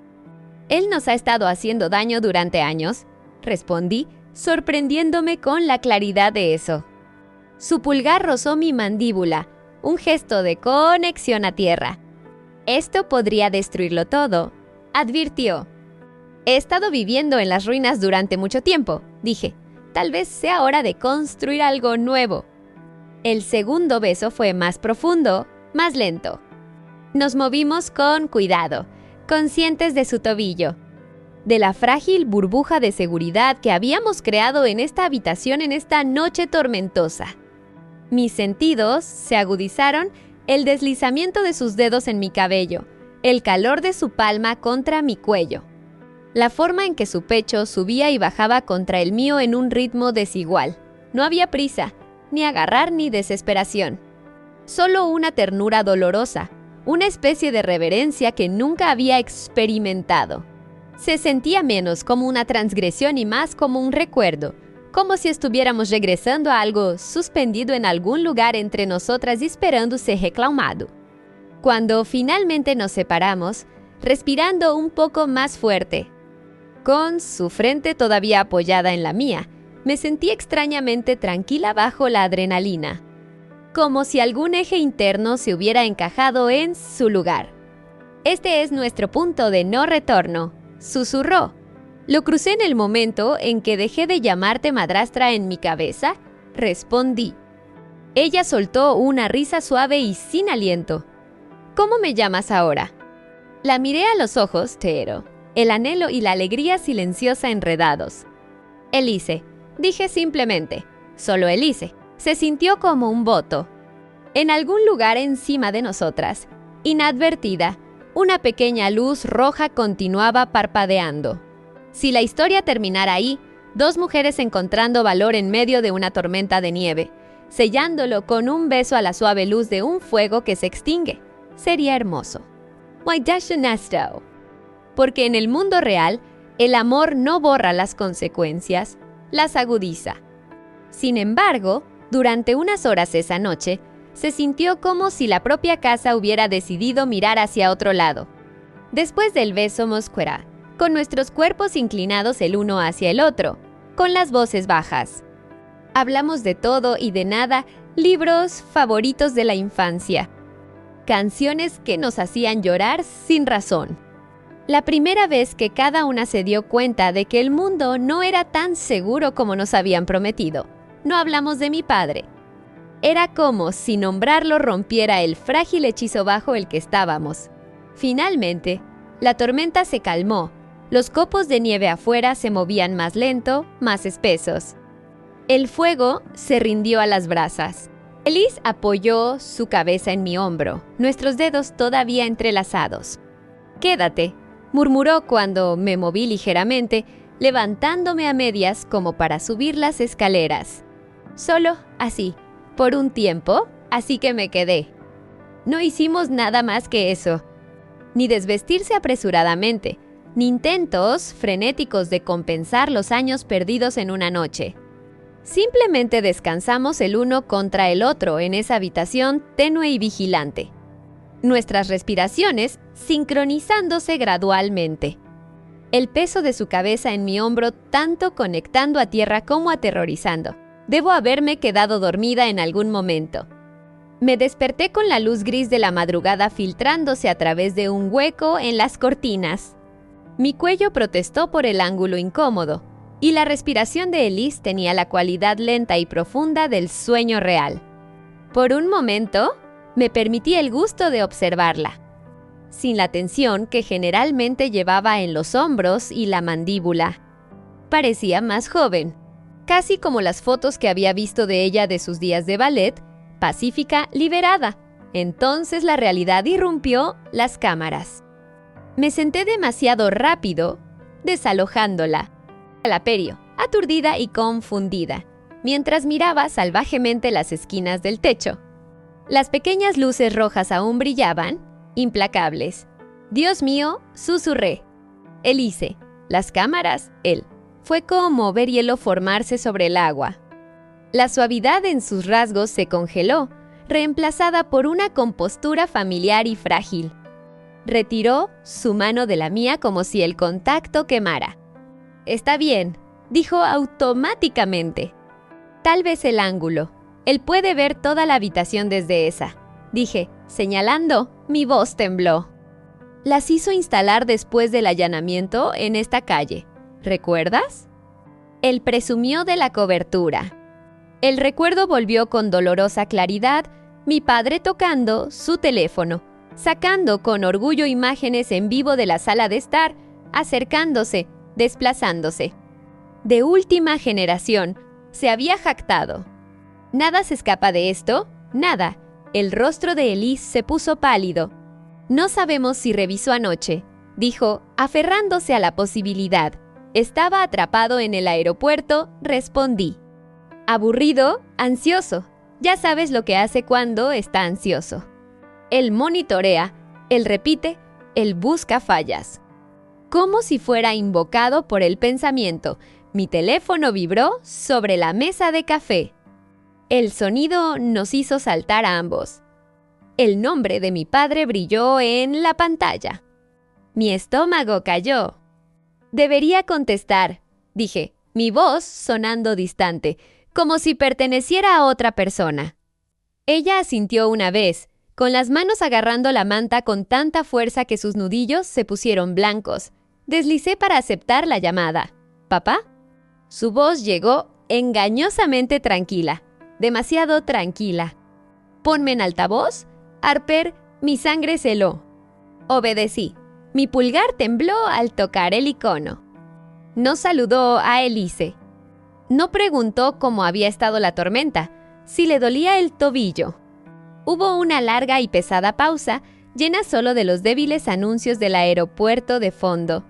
«Él nos ha estado haciendo daño durante años», respondí, sorprendiéndome con la claridad de eso. Su pulgar rozó mi mandíbula, un gesto de conexión a tierra. «Esto podría destruirlo todo», advirtió. «He estado viviendo en las ruinas durante mucho tiempo», dije. «Tal vez sea hora de construir algo nuevo». El segundo beso fue más profundo, más lento. Nos movimos con cuidado, conscientes de su tobillo, de la frágil burbuja de seguridad que habíamos creado en esta habitación en esta noche tormentosa. Mis sentidos se agudizaron, el deslizamiento de sus dedos en mi cabello, el calor de su palma contra mi cuello, la forma en que su pecho subía y bajaba contra el mío en un ritmo desigual. No había prisa, ni agarrar ni desesperación. Solo una ternura dolorosa, una especie de reverencia que nunca había experimentado. Se sentía menos como una transgresión y más como un recuerdo, como si estuviéramos regresando a algo suspendido en algún lugar entre nosotras esperando ser reclamado. Cuando finalmente nos separamos, respirando un poco más fuerte, con su frente todavía apoyada en la mía, me sentí extrañamente tranquila bajo la adrenalina, como si algún eje interno se hubiera encajado en su lugar. «Este es nuestro punto de no retorno», susurró. «Lo crucé en el momento en que dejé de llamarte madrastra en mi cabeza», respondí. Ella soltó una risa suave y sin aliento. «¿Cómo me llamas ahora?» La miré a los ojos, Tero, el anhelo y la alegría silenciosa enredados. «Elise», dije simplemente, solo Elise. Se sintió como un voto. En algún lugar encima de nosotras, inadvertida, una pequeña luz roja continuaba parpadeando. Si la historia terminara ahí, dos mujeres encontrando valor en medio de una tormenta de nieve, sellándolo con un beso a la suave luz de un fuego que se extingue, sería hermoso. Why does esto? Porque en el mundo real, el amor no borra las consecuencias, las agudiza. Sin embargo, durante unas horas esa noche, se sintió como si la propia casa hubiera decidido mirar hacia otro lado. Después del beso mosquera, con nuestros cuerpos inclinados el uno hacia el otro, con las voces bajas. Hablamos de todo y de nada, libros favoritos de la infancia, canciones que nos hacían llorar sin razón. La primera vez que cada una se dio cuenta de que el mundo no era tan seguro como nos habían prometido. No hablamos de mi padre. Era como si nombrarlo rompiera el frágil hechizo bajo el que estábamos. Finalmente, la tormenta se calmó. Los copos de nieve afuera se movían más lento, más espesos. El fuego se rindió a las brasas. Elise apoyó su cabeza en mi hombro, nuestros dedos todavía entrelazados. «Quédate», murmuró cuando me moví ligeramente, levantándome a medias como para subir las escaleras. Solo así, por un tiempo, así que me quedé. No hicimos nada más que eso. Ni desvestirse apresuradamente, ni intentos frenéticos de compensar los años perdidos en una noche. Simplemente descansamos el uno contra el otro en esa habitación tenue y vigilante. Nuestras respiraciones sincronizándose gradualmente. El peso de su cabeza en mi hombro tanto conectando a tierra como aterrorizando. Debo haberme quedado dormida en algún momento. Me desperté con la luz gris de la madrugada filtrándose a través de un hueco en las cortinas. Mi cuello protestó por el ángulo incómodo, y la respiración de Elise tenía la cualidad lenta y profunda del sueño real. Por un momento, me permití el gusto de observarla, sin la tensión que generalmente llevaba en los hombros y la mandíbula. Parecía más joven, casi como las fotos que había visto de ella de sus días de ballet, pacífica, liberada. Entonces la realidad irrumpió las cámaras. Me senté demasiado rápido, desalojándola. Alaperio, aturdida y confundida, mientras miraba salvajemente las esquinas del techo. Las pequeñas luces rojas aún brillaban, implacables. «Dios mío», susurré. «Elise», las cámaras, él. Fue como ver hielo formarse sobre el agua. La suavidad en sus rasgos se congeló, reemplazada por una compostura familiar y frágil. Retiró su mano de la mía como si el contacto quemara. «Está bien», dijo automáticamente. «Tal vez el ángulo. Él puede ver toda la habitación desde esa», dije, señalando. Mi voz tembló. «Las hizo instalar después del allanamiento en esta calle. ¿Recuerdas?» Él presumió de la cobertura. El recuerdo volvió con dolorosa claridad, mi padre tocando su teléfono, sacando con orgullo imágenes en vivo de la sala de estar, acercándose, desplazándose. De última generación, se había jactado. «Nada se escapa de esto, nada». El rostro de Elise se puso pálido. «No sabemos si revisó anoche», dijo, aferrándose a la posibilidad. «Estaba atrapado en el aeropuerto», respondí. «Aburrido, ansioso. Ya sabes lo que hace cuando está ansioso». Él monitorea, él repite, él busca fallas. Como si fuera invocado por el pensamiento, Mi teléfono vibró sobre la mesa de café. El sonido nos hizo saltar a ambos. El nombre de mi padre brilló en la pantalla. Mi estómago cayó. Debería contestar, dije, mi voz sonando distante, como si perteneciera a otra persona. Ella asintió una vez, con las manos agarrando la manta con tanta fuerza que sus nudillos se pusieron blancos. Deslicé para aceptar la llamada. ¿Papá? Su voz llegó engañosamente tranquila, demasiado tranquila. Ponme en altavoz. Harper, mi sangre se heló. Obedecí. Mi pulgar tembló al tocar el icono. No saludó a Elise. No preguntó cómo había estado la tormenta, si le dolía el tobillo. Hubo una larga y pesada pausa, llena solo de los débiles anuncios del aeropuerto de fondo.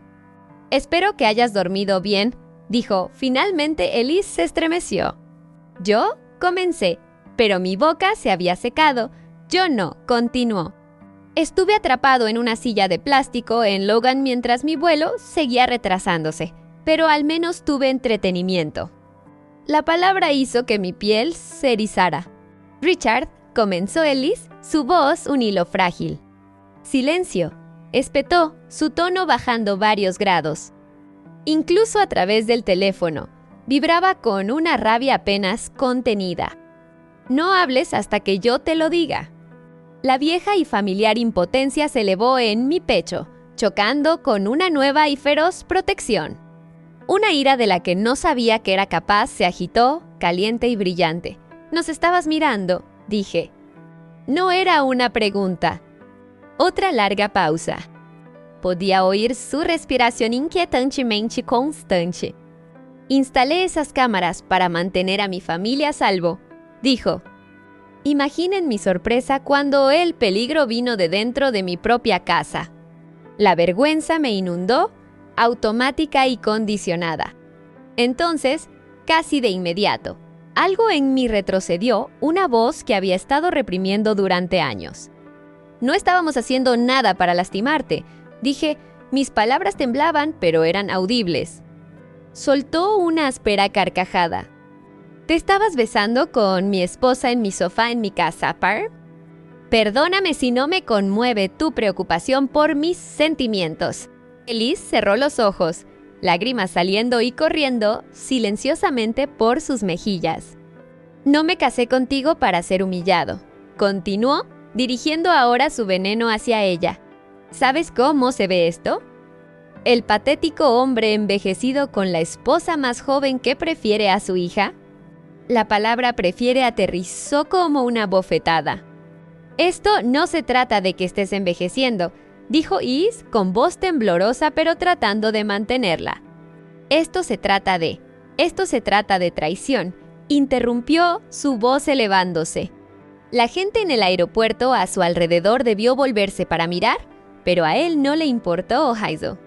«Espero que hayas dormido bien», dijo. Finalmente Elise se estremeció. Yo comencé, pero mi boca se había secado. Yo no, continuó. Estuve atrapado en una silla de plástico en Logan mientras mi vuelo seguía retrasándose, pero al menos tuve entretenimiento. La palabra hizo que mi piel se erizara. «Richard», comenzó Elise, su voz un hilo frágil. «Silencio», espetó, su tono bajando varios grados. Incluso a través del teléfono, vibraba con una rabia apenas contenida. «No hables hasta que yo te lo diga». La vieja y familiar impotencia se elevó en mi pecho, chocando con una nueva y feroz protección. Una ira de la que no sabía que era capaz se agitó, caliente y brillante. «Nos estabas mirando», dije. No era una pregunta. Otra larga pausa. Podía oír su respiración inquietantemente constante. «Instalé esas cámaras para mantener a mi familia a salvo», dijo. Imaginen mi sorpresa cuando el peligro vino de dentro de mi propia casa. La vergüenza me inundó, automática y condicionada. Entonces, casi de inmediato, algo en mí retrocedió, una voz que había estado reprimiendo durante años. «No estábamos haciendo nada para lastimarte», dije. Mis palabras temblaban, pero eran audibles. Soltó una áspera carcajada. «¿Te estabas besando con mi esposa en mi sofá en mi casa, Par?» «Perdóname si no me conmueve tu preocupación por mis sentimientos». Elise cerró los ojos, lágrimas saliendo y corriendo silenciosamente por sus mejillas. «No me casé contigo para ser humillado», continuó, dirigiendo ahora su veneno hacia ella. «¿Sabes cómo se ve esto? El patético hombre envejecido con la esposa más joven que prefiere a su hija». La palabra «prefiere» aterrizó como una bofetada. «Esto no se trata de que estés envejeciendo», dijo Is con voz temblorosa pero tratando de mantenerla. Esto se trata de traición», interrumpió, su voz elevándose. La gente en el aeropuerto a su alrededor debió volverse para mirar, pero a él no le importó, Hazel.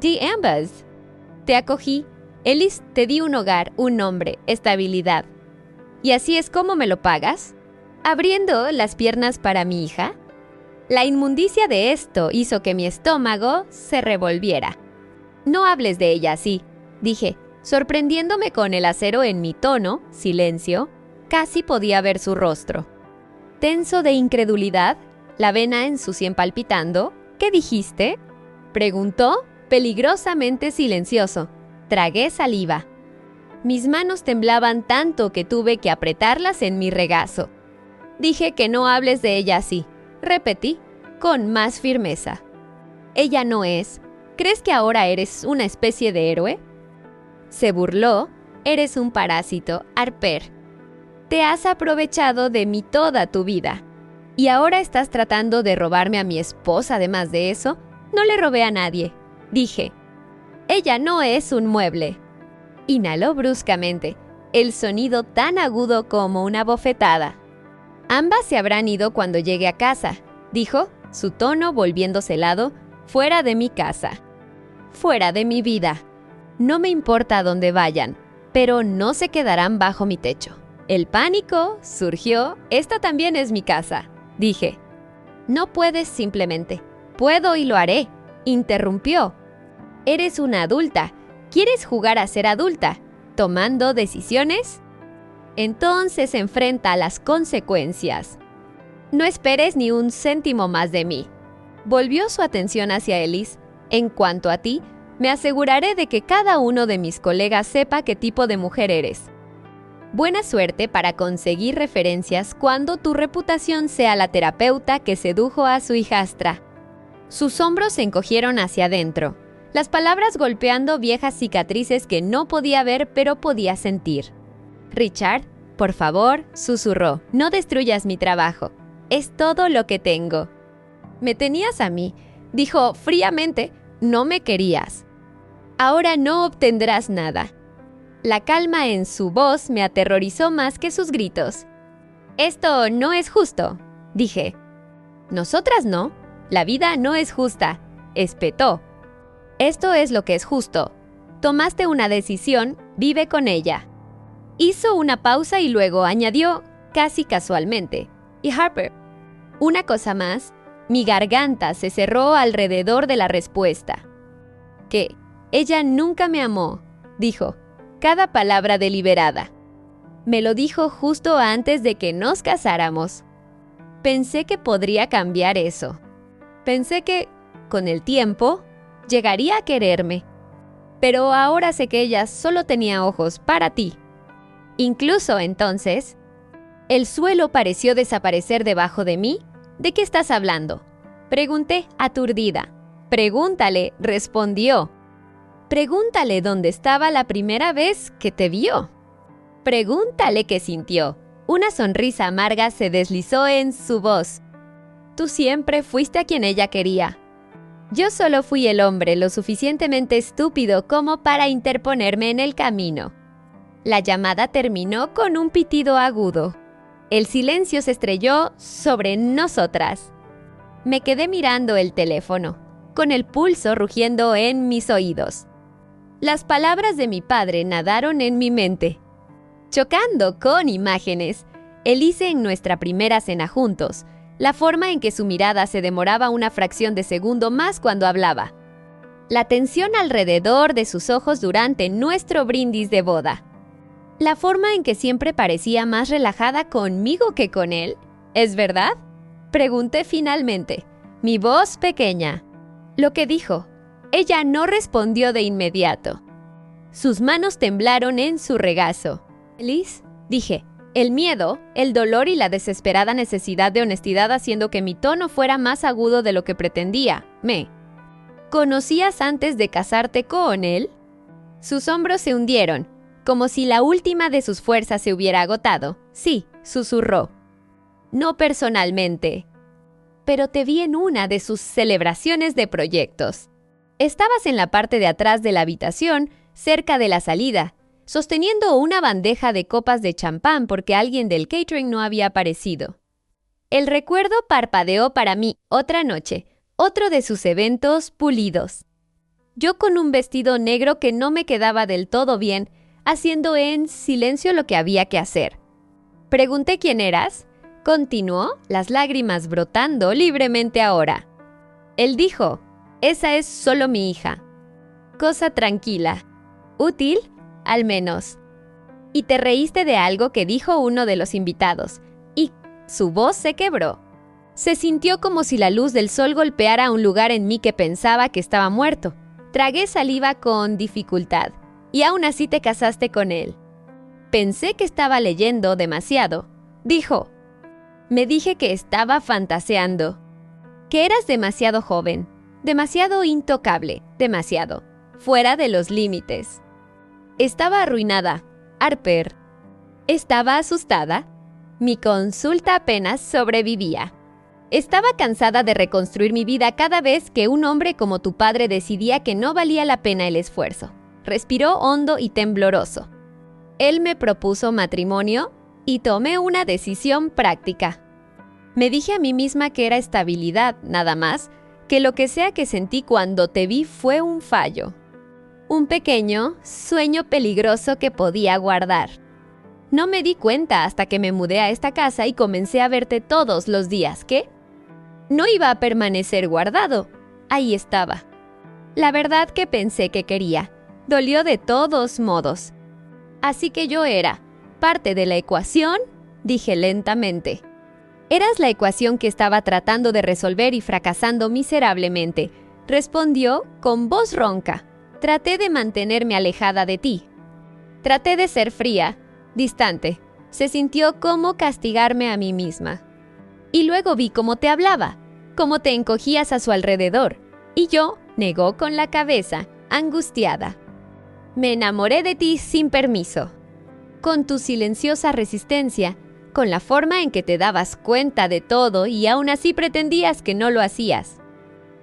«The Ambas». «Te acogí. Elise, te di un hogar, un nombre, estabilidad. ¿Y así es como me lo pagas? ¿Abriendo las piernas para mi hija?» La inmundicia de esto hizo que mi estómago se revolviera. «No hables de ella así», dije, sorprendiéndome con el acero en mi tono. Silencio. Casi podía ver su rostro. Tenso de incredulidad, la vena en su sien palpitando. «¿Qué dijiste?», preguntó, peligrosamente silencioso. Tragué saliva. Mis manos temblaban tanto que tuve que apretarlas en mi regazo. «Dije que no hables de ella así», repetí, con más firmeza. «Ella no es. ¿Crees que ahora eres una especie de héroe?». Se burló. «Eres un parásito, Harper. Te has aprovechado de mí toda tu vida. ¿Y ahora estás tratando de robarme a mi esposa además de eso?». «No le robé a nadie», dije. «Ella no es un mueble». Inhaló bruscamente, el sonido tan agudo como una bofetada. «Ambas se habrán ido cuando llegue a casa», dijo, su tono volviéndose helado. «Fuera de mi casa. Fuera de mi vida. No me importa a dónde vayan, pero no se quedarán bajo mi techo». El pánico surgió. «Esta también es mi casa», dije. «No puedes simplemente». «Puedo y lo haré», interrumpió. «Eres una adulta. ¿Quieres jugar a ser adulta, tomando decisiones? Entonces enfrenta a las consecuencias. No esperes ni un céntimo más de mí. Volvió su atención hacia Elise. En cuanto a ti, me aseguraré de que cada uno de mis colegas sepa qué tipo de mujer eres. Buena suerte para conseguir referencias cuando tu reputación sea la terapeuta que sedujo a su hijastra. Sus hombros se encogieron hacia adentro, las palabras golpeando viejas cicatrices que no podía ver pero podía sentir. Richard, por favor, susurró, no destruyas mi trabajo. Es todo lo que tengo. Me tenías a mí, dijo fríamente, no me querías. Ahora no obtendrás nada. La calma en su voz me aterrorizó más que sus gritos. Esto no es justo, dije. Nosotras no. La vida no es justa, espetó. Esto es lo que es justo. Tomaste una decisión, vive con ella. Hizo una pausa y luego añadió, casi casualmente. Y Harper, una cosa más, mi garganta se cerró alrededor de la respuesta. Que ella nunca me amó, dijo. Cada palabra deliberada. Me lo dijo justo antes de que nos casáramos. Pensé que podría cambiar eso. Pensé que, con el tiempo, llegaría a quererme. Pero ahora sé que ella solo tenía ojos para ti. Incluso entonces, el suelo pareció desaparecer debajo de mí. ¿De qué estás hablando? Pregunté aturdida. Pregúntale, respondió. Pregúntale dónde estaba la primera vez que te vio. Pregúntale qué sintió. Una sonrisa amarga se deslizó en su voz. Tú siempre fuiste a quien ella quería. Yo solo fui el hombre lo suficientemente estúpido como para interponerme en el camino. La llamada terminó con un pitido agudo. El silencio se estrelló sobre nosotras. Me quedé mirando el teléfono, con el pulso rugiendo en mis oídos. Las palabras de mi padre nadaron en mi mente. Chocando con imágenes, Elise en nuestra primera cena juntos, la forma en que su mirada se demoraba una fracción de segundo más cuando hablaba. La tensión alrededor de sus ojos durante nuestro brindis de boda. La forma en que siempre parecía más relajada conmigo que con él. ¿Es verdad? Pregunté finalmente, mi voz pequeña. Lo que dijo. Ella no respondió de inmediato. Sus manos temblaron en su regazo. Elise, dije, el miedo, el dolor y la desesperada necesidad de honestidad haciendo que mi tono fuera más agudo de lo que pretendía. ¿Conocías antes de casarte con él? Sus hombros se hundieron, como si la última de sus fuerzas se hubiera agotado. Sí, susurró. No personalmente, pero te vi en una de sus celebraciones de proyectos. Estabas en la parte de atrás de la habitación, cerca de la salida, sosteniendo una bandeja de copas de champán porque alguien del catering no había aparecido. El recuerdo parpadeó para mí otra noche, otro de sus eventos pulidos. Yo con un vestido negro que no me quedaba del todo bien, haciendo en silencio lo que había que hacer. Pregunté quién eras. Continuó, las lágrimas brotando libremente ahora. Él dijo, esa es solo mi hija. Cosa tranquila. Útil, al menos. Y te reíste de algo que dijo uno de los invitados, y su voz se quebró. Se sintió como si la luz del sol golpeara un lugar en mí que pensaba que estaba muerto. Tragué saliva con dificultad, y aún así te casaste con él. Pensé que estaba leyendo demasiado. Dijo, me dije que estaba fantaseando, que eras demasiado joven, demasiado intocable, demasiado, fuera de los límites. Estaba arruinada, Harper. Estaba asustada. Mi consulta apenas sobrevivía. Estaba cansada de reconstruir mi vida cada vez que un hombre como tu padre decidía que no valía la pena el esfuerzo. Respiró hondo y tembloroso. Él me propuso matrimonio y tomé una decisión práctica. Me dije a mí misma que era estabilidad, nada más, que lo que sea que sentí cuando te vi fue un fallo. Un pequeño sueño peligroso que podía guardar. No me di cuenta hasta que me mudé a esta casa y comencé a verte todos los días, ¿qué? No iba a permanecer guardado. Ahí estaba. La verdad que pensé que quería. Dolió de todos modos. Así que yo era parte de la ecuación, dije lentamente. Eras la ecuación que estaba tratando de resolver y fracasando miserablemente, respondió con voz ronca. Traté de mantenerme alejada de ti. Traté de ser fría, distante. Se sintió como castigarme a mí misma. Y luego vi cómo te hablaba, cómo te encogías a su alrededor. Y yo, negó con la cabeza, angustiada. Me enamoré de ti sin permiso. Con tu silenciosa resistencia, con la forma en que te dabas cuenta de todo y aún así pretendías que no lo hacías.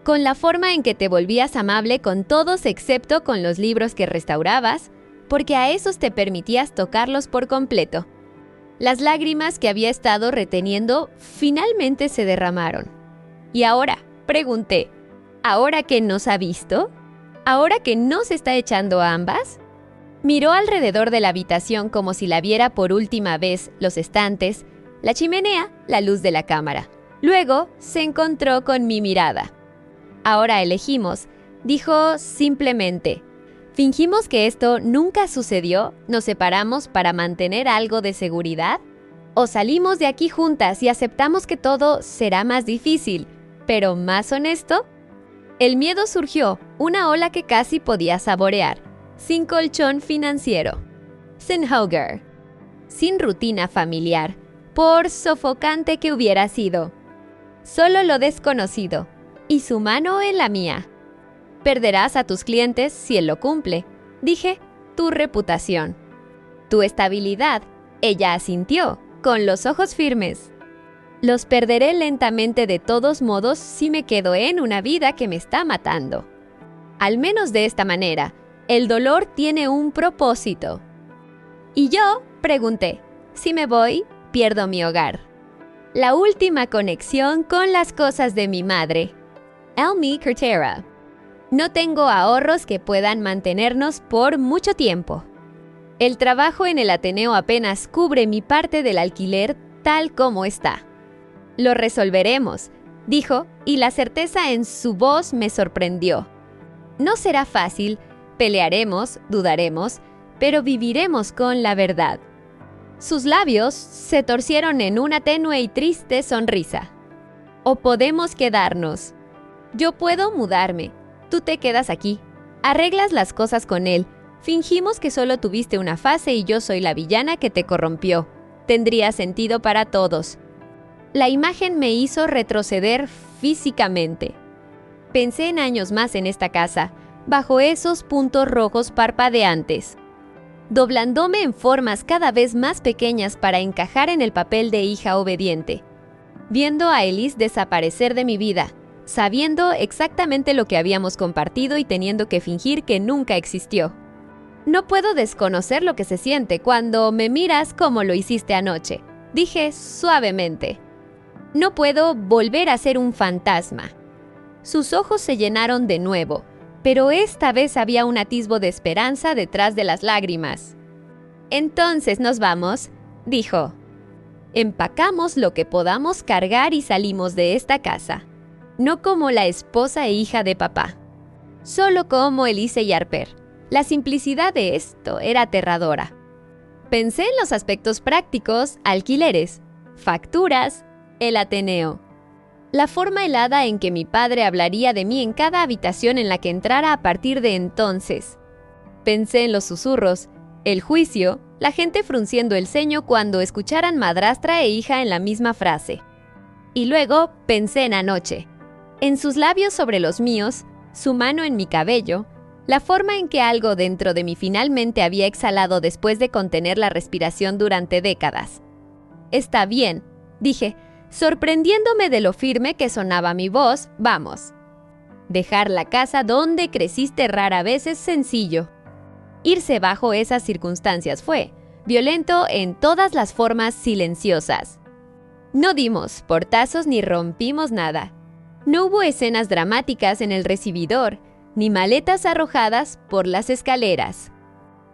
Con la forma en que te volvías amable con todos excepto con los libros que restaurabas, porque a esos te permitías tocarlos por completo. Las lágrimas que había estado reteniendo finalmente se derramaron. Y ahora, pregunté, ¿ahora que nos ha visto? ¿Ahora que no se está echando a ambas? Miró alrededor de la habitación como si la viera por última vez, los estantes, la chimenea, la luz de la cámara. Luego se encontró con mi mirada. Ahora elegimos, dijo simplemente. ¿Fingimos que esto nunca sucedió? ¿Nos separamos para mantener algo de seguridad? ¿O salimos de aquí juntas y aceptamos que todo será más difícil, pero más honesto? El miedo surgió, una ola que casi podía saborear, sin colchón financiero, sin hogar, sin rutina familiar, por sofocante que hubiera sido. Solo lo desconocido, y su mano en la mía. Perderás a tus clientes si él lo cumple, dije, tu reputación. Tu estabilidad, ella asintió, con los ojos firmes. Los perderé lentamente de todos modos si me quedo en una vida que me está matando. Al menos de esta manera, el dolor tiene un propósito. Y yo pregunté, si me voy, pierdo mi hogar. La última conexión con las cosas de mi madre. Elmi Cartera. No tengo ahorros que puedan mantenernos por mucho tiempo. El trabajo en el Ateneo apenas cubre mi parte del alquiler tal como está. Lo resolveremos, dijo, y la certeza en su voz me sorprendió. No será fácil, pelearemos, dudaremos, pero viviremos con la verdad. Sus labios se torcieron en una tenue y triste sonrisa. O podemos quedarnos. Yo puedo mudarme. Tú te quedas aquí. Arreglas las cosas con él. Fingimos que solo tuviste una fase y yo soy la villana que te corrompió. Tendría sentido para todos. La imagen me hizo retroceder físicamente. Pensé en años más en esta casa, bajo esos puntos rojos parpadeantes, doblándome en formas cada vez más pequeñas para encajar en el papel de hija obediente, viendo a Elise desaparecer de mi vida, sabiendo exactamente lo que habíamos compartido y teniendo que fingir que nunca existió. No puedo desconocer lo que se siente cuando me miras como lo hiciste anoche, dije suavemente. No puedo volver a ser un fantasma. Sus ojos se llenaron de nuevo, pero esta vez había un atisbo de esperanza detrás de las lágrimas. Entonces nos vamos, dijo. Empacamos lo que podamos cargar y salimos de esta casa. No como la esposa e hija de papá. Solo como Elise y Harper. La simplicidad de esto era aterradora. Pensé en los aspectos prácticos, alquileres, facturas, el Ateneo. La forma helada en que mi padre hablaría de mí en cada habitación en la que entrara a partir de entonces. Pensé en los susurros, el juicio, la gente frunciendo el ceño cuando escucharan madrastra e hija en la misma frase. Y luego pensé en anoche, en sus labios sobre los míos, su mano en mi cabello, la forma en que algo dentro de mí finalmente había exhalado después de contener la respiración durante décadas. Está bien, dije, sorprendiéndome de lo firme que sonaba mi voz, vamos. Dejar la casa donde creciste rara vez es sencillo. Irse bajo esas circunstancias fue violento en todas las formas silenciosas. No dimos portazos ni rompimos nada. No hubo escenas dramáticas en el recibidor, ni maletas arrojadas por las escaleras.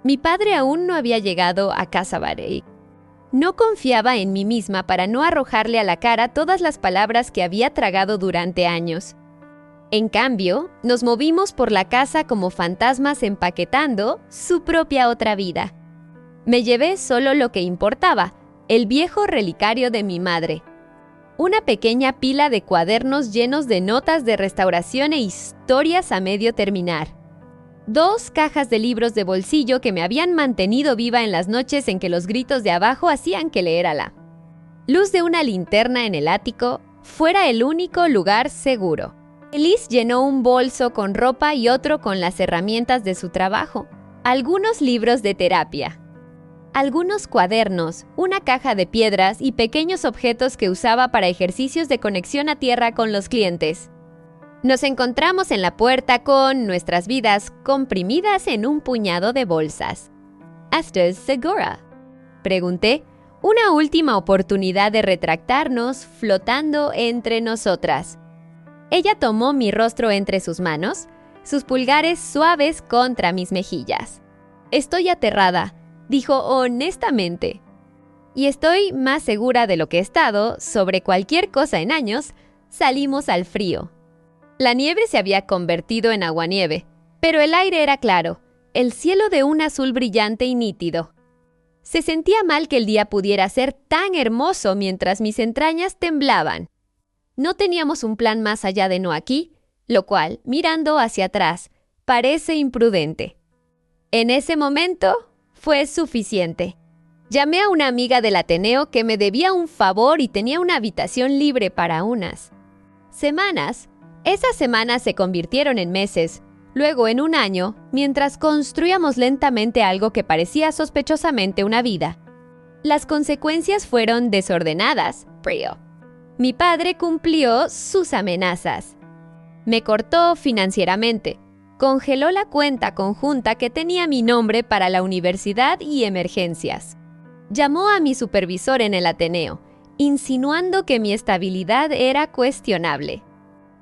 Mi padre aún no había llegado a Casa Barey. No confiaba en mí misma para no arrojarle a la cara todas las palabras que había tragado durante años. En cambio, nos movimos por la casa como fantasmas empaquetando su propia otra vida. Me llevé solo lo que importaba, el viejo relicario de mi madre. Una pequeña pila de cuadernos llenos de notas de restauración e historias a medio terminar. 2 cajas de libros de bolsillo que me habían mantenido viva en las noches en que los gritos de abajo hacían que leérala. Luz de una linterna en el ático fuera el único lugar seguro. Elise llenó un bolso con ropa y otro con las herramientas de su trabajo. Algunos libros de terapia. Algunos cuadernos, una caja de piedras y pequeños objetos que usaba para ejercicios de conexión a tierra con los clientes. Nos encontramos en la puerta con nuestras vidas comprimidas en un puñado de bolsas. ¿Estás segura?, pregunté, una última oportunidad de retractarnos flotando entre nosotras. Ella tomó mi rostro entre sus manos, sus pulgares suaves contra mis mejillas. Estoy aterrada, dijo honestamente. Y estoy más segura de lo que he estado sobre cualquier cosa en años. Salimos al frío. La nieve se había convertido en aguanieve, pero el aire era claro, el cielo de un azul brillante y nítido. Se sentía mal que el día pudiera ser tan hermoso mientras mis entrañas temblaban. No teníamos un plan más allá de no aquí, lo cual, mirando hacia atrás, parece imprudente. En ese momento, fue suficiente. Llamé a una amiga del Ateneo que me debía un favor y tenía una habitación libre para unas semanas. Esas semanas se convirtieron en meses, luego en un año, mientras construíamos lentamente algo que parecía sospechosamente una vida. Las consecuencias fueron desordenadas, frío. Mi padre cumplió sus amenazas. Me cortó financieramente, congeló la cuenta conjunta que tenía mi nombre para la universidad y emergencias. Llamó a mi supervisor en el Ateneo, insinuando que mi estabilidad era cuestionable.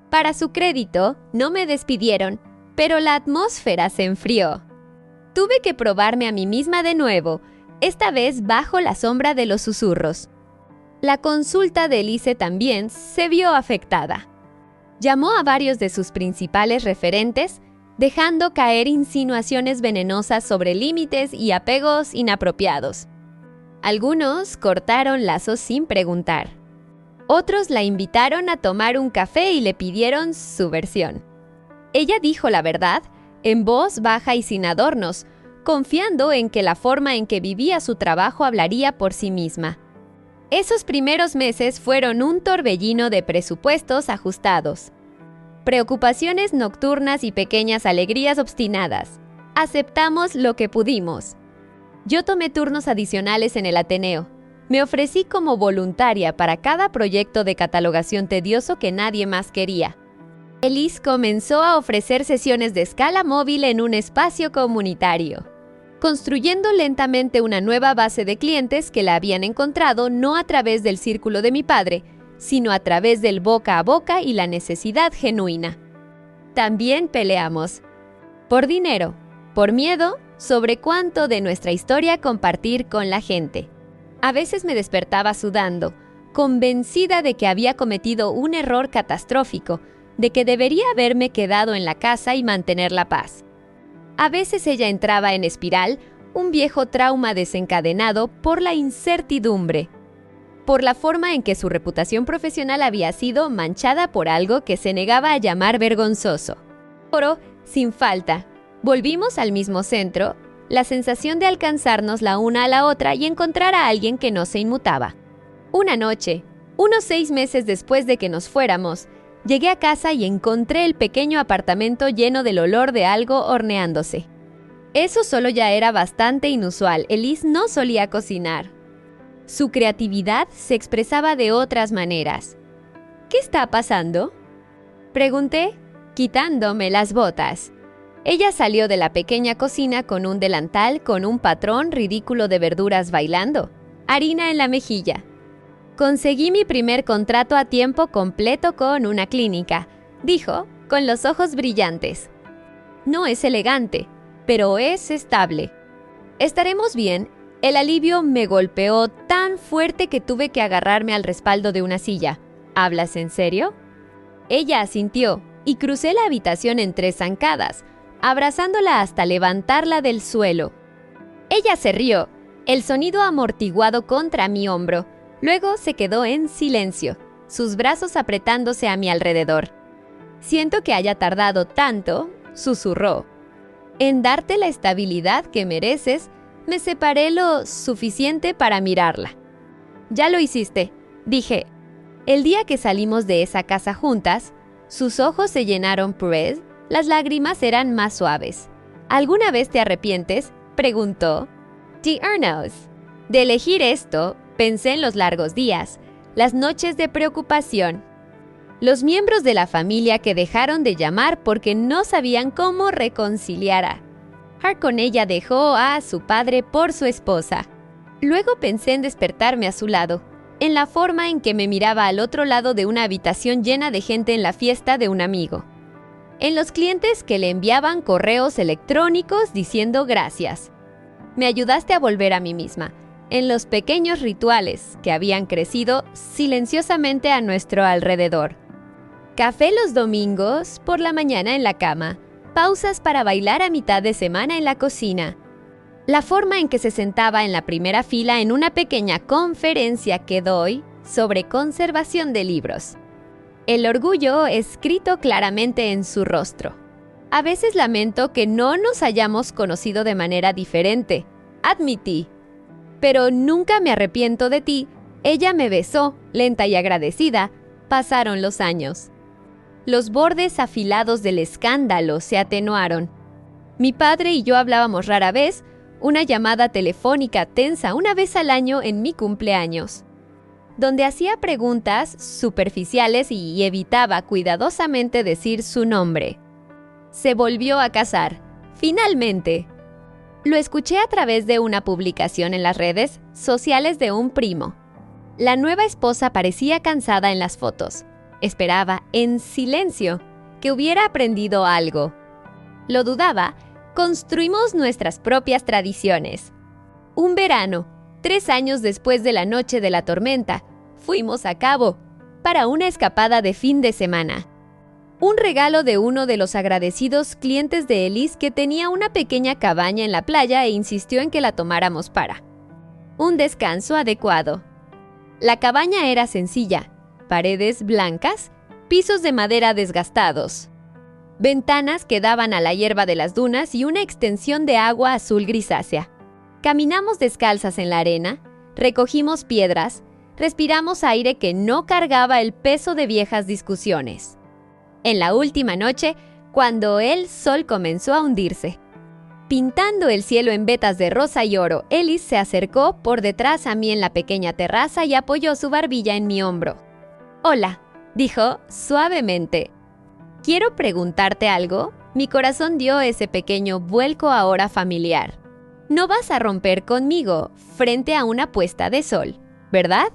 Para su crédito, no me despidieron, pero la atmósfera se enfrió. Tuve que probarme a mí misma de nuevo, esta vez bajo la sombra de los susurros. La consulta de Elise también se vio afectada. Llamó a varios de sus principales referentes, dejando caer insinuaciones venenosas sobre límites y apegos inapropiados. Algunos cortaron lazos sin preguntar. Otros la invitaron a tomar un café y le pidieron su versión. Ella dijo la verdad, en voz baja y sin adornos, confiando en que la forma en que vivía su trabajo hablaría por sí misma. Esos primeros meses fueron un torbellino de presupuestos ajustados. Preocupaciones nocturnas y pequeñas alegrías obstinadas. Aceptamos lo que pudimos. Yo tomé turnos adicionales en el Ateneo. Me ofrecí como voluntaria para cada proyecto de catalogación tedioso que nadie más quería. Elise comenzó a ofrecer sesiones de escala móvil en un espacio comunitario, construyendo lentamente una nueva base de clientes que la habían encontrado no a través del círculo de mi padre, sino a través del boca a boca y la necesidad genuina. También peleamos. Por dinero, por miedo, sobre cuánto de nuestra historia compartir con la gente. A veces me despertaba sudando, convencida de que había cometido un error catastrófico, de que debería haberme quedado en la casa y mantener la paz. A veces ella entraba en espiral, un viejo trauma desencadenado por la incertidumbre, por la forma en que su reputación profesional había sido manchada por algo que se negaba a llamar vergonzoso. Oro, sin falta, volvimos al mismo centro, la sensación de alcanzarnos la una a la otra y encontrar a alguien que no se inmutaba. Una noche, unos 6 meses después de que nos fuéramos, llegué a casa y encontré el pequeño apartamento lleno del olor de algo horneándose. Eso solo ya era bastante inusual. Elise no solía cocinar. Su creatividad se expresaba de otras maneras. ¿Qué está pasando?, pregunté, quitándome las botas. Ella salió de la pequeña cocina con un delantal con un patrón ridículo de verduras bailando, harina en la mejilla. Conseguí mi primer contrato a tiempo completo con una clínica, dijo, con los ojos brillantes. No es elegante, pero es estable. Estaremos bien. El alivio me golpeó tan fuerte que tuve que agarrarme al respaldo de una silla. ¿Hablas en serio? Ella asintió, y crucé la habitación en 3 zancadas, abrazándola hasta levantarla del suelo. Ella se rió, el sonido amortiguado contra mi hombro. Luego se quedó en silencio, sus brazos apretándose a mi alrededor. «Siento que haya tardado tanto», susurró. «En darte la estabilidad que mereces, me separé lo suficiente para mirarla». «Ya lo hiciste», dije. El día que salimos de esa casa juntas, sus ojos se llenaron, pues, las lágrimas eran más suaves. «¿Alguna vez te arrepientes?», preguntó. «Dear knows». De elegir esto, pensé en los largos días, las noches de preocupación, los miembros de la familia que dejaron de llamar porque no sabían cómo reconciliar a Hart con ella. Dejó a su padre por su esposa. Luego pensé en despertarme a su lado, en la forma en que me miraba al otro lado de una habitación llena de gente en la fiesta de un amigo, en los clientes que le enviaban correos electrónicos diciendo gracias. Me ayudaste a volver a mí misma, en los pequeños rituales que habían crecido silenciosamente a nuestro alrededor. Café los domingos por la mañana en la cama, pausas para bailar a mitad de semana en la cocina. La forma en que se sentaba en la primera fila en una pequeña conferencia que doy sobre conservación de libros. El orgullo escrito claramente en su rostro. A veces lamento que no nos hayamos conocido de manera diferente, admití. Pero nunca me arrepiento de ti. Ella me besó, lenta y agradecida. Pasaron los años. Los bordes afilados del escándalo se atenuaron. Mi padre y yo hablábamos rara vez, una llamada telefónica tensa una vez al año en mi cumpleaños, donde hacía preguntas superficiales y evitaba cuidadosamente decir su nombre. Se volvió a casar, finalmente. Lo escuché a través de una publicación en las redes sociales de un primo. La nueva esposa parecía cansada en las fotos. Esperaba, en silencio, que hubiera aprendido algo. Lo dudaba. Construimos nuestras propias tradiciones. Un verano, 3 años después de la noche de la tormenta, fuimos a Cabo para una escapada de fin de semana. Un regalo de uno de los agradecidos clientes de Ellis que tenía una pequeña cabaña en la playa e insistió en que la tomáramos para un descanso adecuado. La cabaña era sencilla, paredes blancas, pisos de madera desgastados, ventanas que daban a la hierba de las dunas y una extensión de agua azul grisácea. Caminamos descalzas en la arena, recogimos piedras, respiramos aire que no cargaba el peso de viejas discusiones. En la última noche, cuando el sol comenzó a hundirse, pintando el cielo en vetas de rosa y oro, Ellis se acercó por detrás a mí en la pequeña terraza y apoyó su barbilla en mi hombro. «Hola», dijo suavemente. «¿Quiero preguntarte algo?» Mi corazón dio ese pequeño vuelco ahora familiar. «No vas a romper conmigo frente a una puesta de sol, ¿verdad?»,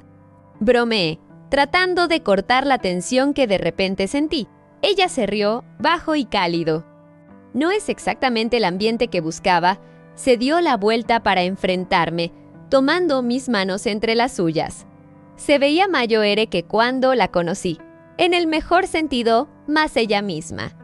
bromeé, tratando de cortar la tensión que de repente sentí. Ella se rió, bajo y cálido. No es exactamente el ambiente que buscaba. Se dio la vuelta para enfrentarme, tomando mis manos entre las suyas. Se veía mayor que cuando la conocí. En el mejor sentido, más ella misma.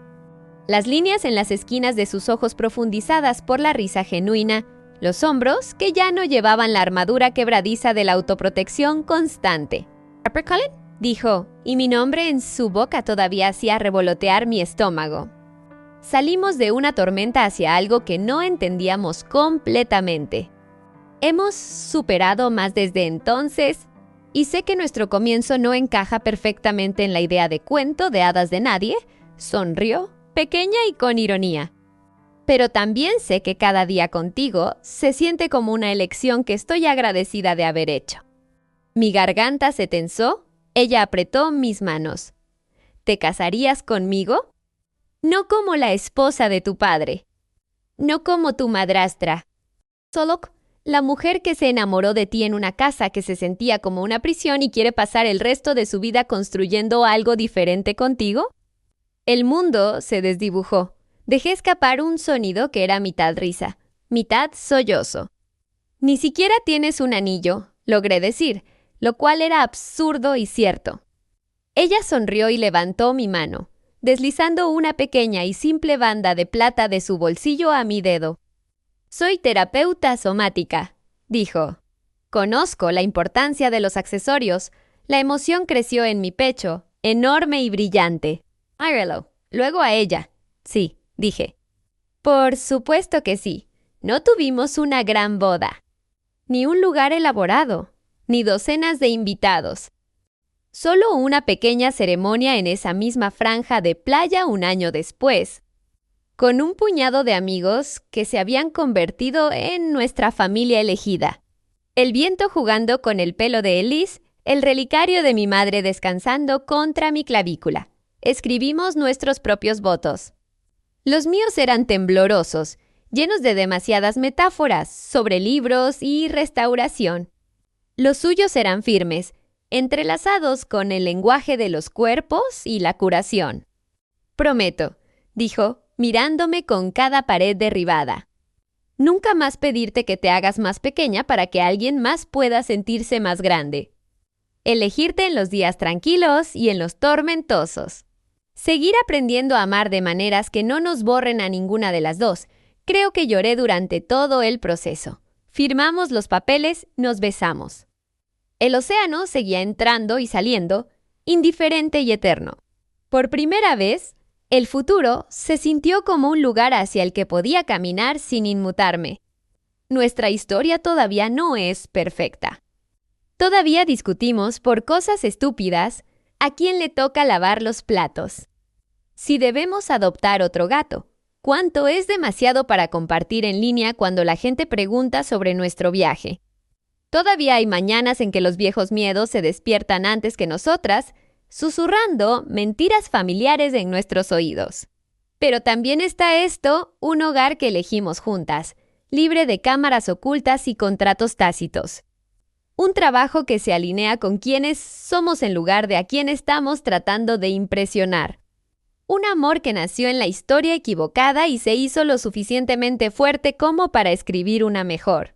Las líneas en las esquinas de sus ojos profundizadas por la risa genuina, los hombros que ya no llevaban la armadura quebradiza de la autoprotección constante. «¿Harper Cullen?», dijo, y mi nombre en su boca todavía hacía revolotear mi estómago. Salimos de una tormenta hacia algo que no entendíamos completamente. Hemos superado más desde entonces, y sé que nuestro comienzo no encaja perfectamente en la idea de cuento de hadas de nadie. Sonrió, pequeña y con ironía. Pero también sé que cada día contigo se siente como una elección que estoy agradecida de haber hecho. Mi garganta se tensó, ella apretó mis manos. ¿Te casarías conmigo? No como la esposa de tu padre, no como tu madrastra. Solo la mujer que se enamoró de ti en una casa que se sentía como una prisión y quiere pasar el resto de su vida construyendo algo diferente contigo. El mundo se desdibujó. Dejé escapar un sonido que era mitad risa, mitad sollozo. Ni siquiera tienes un anillo, logré decir, lo cual era absurdo y cierto. Ella sonrió y levantó mi mano. deslizando una pequeña y simple banda de plata de su bolsillo a mi dedo. «Soy terapeuta somática», dijo. Conozco la importancia de los accesorios. La emoción creció en mi pecho, enorme y brillante. «Míralo, luego a ella». «Sí», dije. «Por supuesto que sí. No tuvimos una gran boda, ni un lugar elaborado, ni docenas de invitados. Solo una pequeña ceremonia en esa misma franja de playa un año después, con un puñado de amigos que se habían convertido en nuestra familia elegida. El viento jugando con el pelo de Elise, el relicario de mi madre descansando contra mi clavícula. Escribimos nuestros propios votos. Los míos eran temblorosos, llenos de demasiadas metáforas sobre libros y restauración. Los suyos eran firmes, entrelazados con el lenguaje de los cuerpos y la curación. «Prometo», dijo, mirándome con cada pared derribada, «nunca más pedirte que te hagas más pequeña para que alguien más pueda sentirse más grande. Elegirte en los días tranquilos y en los tormentosos. Seguir aprendiendo a amar de maneras que no nos borren a ninguna de las dos». Creo que lloré durante todo el proceso. Firmamos los papeles, nos besamos. El océano seguía entrando y saliendo, indiferente y eterno. Por primera vez, el futuro se sintió como un lugar hacia el que podía caminar sin inmutarme. Nuestra historia todavía no es perfecta. Todavía discutimos por cosas estúpidas a quién le toca lavar los platos. Si debemos adoptar otro gato. ¿Cuánto es demasiado para compartir en línea cuando la gente pregunta sobre nuestro viaje? Todavía hay mañanas en que los viejos miedos se despiertan antes que nosotras, susurrando mentiras familiares en nuestros oídos. Pero también está esto, un hogar que elegimos juntas, libre de cámaras ocultas y contratos tácitos. Un trabajo que se alinea con quienes somos en lugar de a quien estamos tratando de impresionar. Un amor que nació en la historia equivocada y se hizo lo suficientemente fuerte como para escribir una mejor.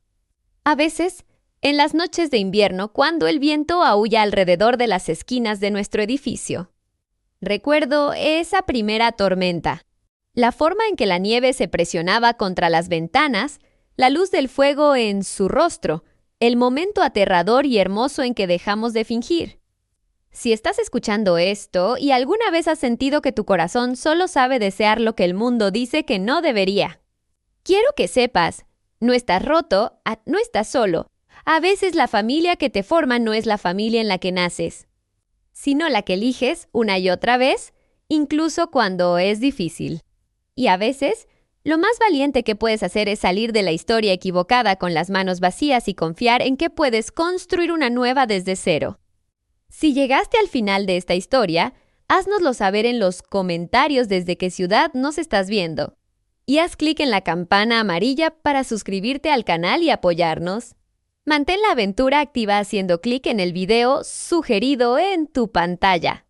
A veces, en las noches de invierno, cuando el viento aúlla alrededor de las esquinas de nuestro edificio. Recuerdo esa primera tormenta. La forma en que la nieve se presionaba contra las ventanas, la luz del fuego en su rostro, el momento aterrador y hermoso en que dejamos de fingir. Si estás escuchando esto y alguna vez has sentido que tu corazón solo sabe desear lo que el mundo dice que no debería, quiero que sepas, no estás roto, no estás solo. A veces la familia que te forma no es la familia en la que naces, sino la que eliges una y otra vez, incluso cuando es difícil. Y a veces, lo más valiente que puedes hacer es salir de la historia equivocada con las manos vacías y confiar en que puedes construir una nueva desde cero. Si llegaste al final de esta historia, háznoslo saber en los comentarios desde qué ciudad nos estás viendo. Y haz clic en la campana amarilla para suscribirte al canal y apoyarnos. Mantén la aventura activa haciendo clic en el video sugerido en tu pantalla.